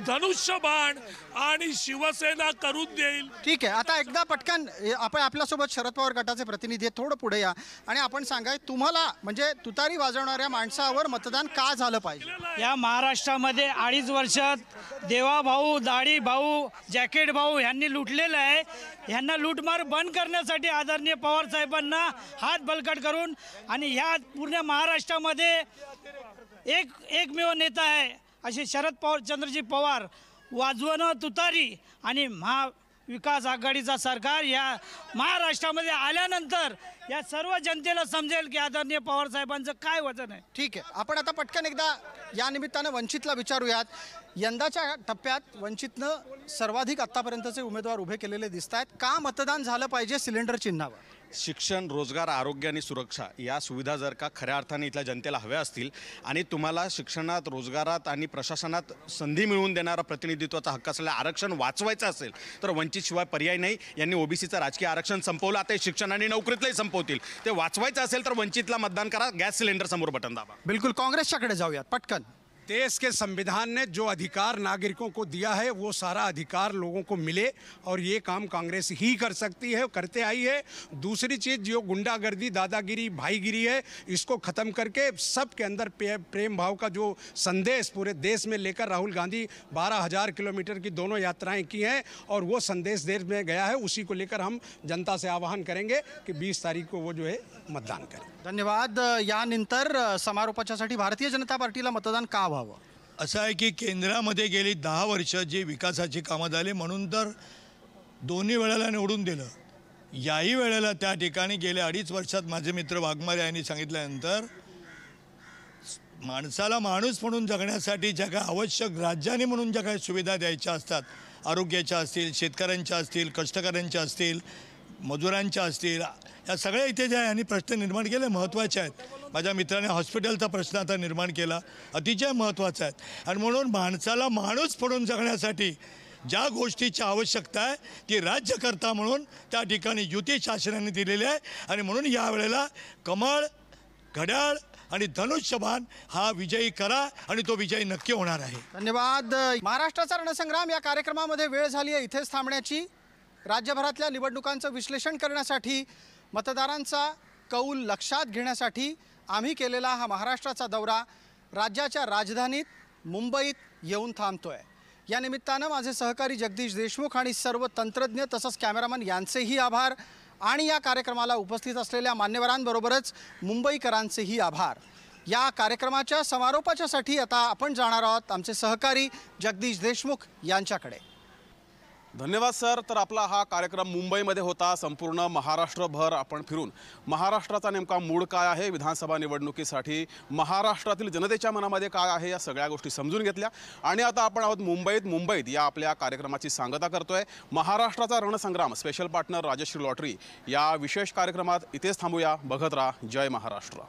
धनुष्यबाण आणि शिवसेना करून देईल. ठीक आहे, आता एकदा पटकन आपण आपल्यासोबत शरद पवार गटाचे प्रतिनिधी आहेत, थोडं पुढे या आणि आपण सांगा तुम्हाला म्हणजे तुतारी वाजवणाऱ्या माणसावर मतदान का झालं पाहिजे? या महाराष्ट्रामध्ये 2.5 वर्षात देवा भाऊ, दाढी भाऊ, जॅकेट भाऊ यांनी लुटलेलं आहे. यांना लूटमार बंद करण्यासाठी आदरणीय पवार साहेबांना हात बळकट करून आणि ह्या पूर्ण महाराष्ट्रामध्ये एकमेव नेता आहे असे शरद पवार, चंद्रजी पवार वाजवणं तुतारी आणि महाविकास आघाडीचा सरकार या महाराष्ट्रामध्ये आल्यानंतर या सर्व जनतेला समजेल की आदरणीय पवार साहेबांचं काय वचन आहे. ठीक आहे, आपण आता पटकन एकदा या निमित्तानं वंचितला विचारूयात. यंदाच्या टप्प्यात वंचितनं सर्वाधिक आत्तापर्यंतचे उमेदवार उभे केलेले दिसत आहेत. का मतदान झालं पाहिजे सिलेंडर चिन्हावर? शिक्षण, रोजगार, आरोग्य आणि सुरक्षा या सुविधा जर का खऱ्या अर्थाने इथल्या जनतेला हव्या असतील आणि तुम्हाला शिक्षणात, रोजगारात आणि प्रशासनात संधी मिळवून देणारा प्रतिनिधित्वाचा हक्क असलेलं आरक्षण वाचवायचं असेल तर वंचितशिवाय पर्याय नाही. यांनी OBCचं राजकीय आरक्षण संपवलं, आता शिक्षण आणि नोकरीतलंही संपवतील. ते वाचवायचं असेल तर वंचितला मतदान करा, गॅस सिलेंडर समोर बटन दाबा. बिल्कुल, काँग्रेसच्याकडे जाऊयात पटकन. देश के संविधान ने जो अधिकार नागरिकों को दिया है वो सारा अधिकार लोगों को मिले और ये काम कांग्रेस ही कर सकती है, करते आई है. दूसरी चीज़ जो गुंडागर्दी, दादागिरी, भाईगिरी है इसको ख़त्म करके सबके अंदर प्रेम भाव का जो संदेश पूरे देश में लेकर राहुल गांधी 12,000 किलोमीटर की दोनों यात्राएं की हैं और वो संदेश देश में गया है. उसी को लेकर हम जनता से आह्वान करेंगे कि 20 तारीख को वो जो है मतदान करें. धन्यवाद. यानंतर समारोपाच्यासाठी भारतीय जनता पार्टीला मतदान का व्हावं? असं आहे की केंद्रामध्ये गेली 10 वर्ष जी विकासाची कामं झाली म्हणून तर दोन्ही वेळेला निवडून दिलं. याही वेळेला त्या ठिकाणी गेल्या 2.5 वर्षात माझे मित्र वाघमारे यांनी सांगितल्यानंतर माणसाला माणूस म्हणून जगण्यासाठी ज्या काही आवश्यक राज्याने म्हणून ज्या काही सुविधा द्यायच्या असतात, आरोग्याच्या असतील, शेतकऱ्यांच्या असतील, कष्टकऱ्यांच्या असतील, मजुरांच्या असतील, या सगळ्या इथे ज्या यांनी प्रश्न निर्माण केले महत्त्वाचे आहेत. माझ्या मित्राने हॉस्पिटलचा प्रश्न आता निर्माण केला, अतिशय महत्त्वाचा आहे. आणि म्हणून माणसाला माणूस म्हणून जगण्यासाठी ज्या गोष्टीची आवश्यकता आहे ती राज्यकर्ता म्हणून त्या ठिकाणी युती शासनाने दिलेली आहे. आणि म्हणून यावेळेला कमळ, घड्याळ आणि धनुष्यबाण हा विजयी करा आणि तो विजयी नक्की होणार आहे. धन्यवाद. महाराष्ट्राचा रणसंग्राम या कार्यक्रमामध्ये वेळ झाली आहे इथेच थांबण्याची. राज्यभरातल्या निवडणुकांचं विश्लेषण करण्यासाठी, मतदारांचा कौल लक्षात घेण्यासाठी आम्ही केलेला हा महाराष्ट्राचा दौरा राज्याच्या राजधानीत मुंबईत येऊन थांबतोय. या निमित्तानं माझे सहकारी जगदीश देशमुख आणि सर्व तंत्रज्ञ तसंच कॅमेरामन यांचेही आभार. आणि या कार्यक्रमाला उपस्थित असलेल्या मान्यवरांबरोबरच मुंबईकरांचेही आभार। या कार्यक्रमाच्या समारोपाच्यासाठी आता आपण जाणार आहोत आमचे सहकारी जगदीश देशमुख यांच्याकडे। धन्यवाद सर। तर आपला हा कार्यक्रम मुंबईमध्ये होता। संपूर्ण महाराष्ट्रभर आपण फिरून महाराष्ट्राचा नेमका मूड काय आहे, विधानसभा निवडणुकीसाठी महाराष्ट्रातील जनतेच्या मनामध्ये काय आहे, या सगळ्या गोष्टी समजून घेतल्या आणि आता आपण आहोत मुंबईत या आपल्या कार्यक्रमाची सांगता करतोय। महाराष्ट्राचा रणसंग्राम स्पेशल पार्टनर राजश्री लॉटरी या विशेष कार्यक्रमात इथेच थांबूया। बघत राहा जय महाराष्ट्र।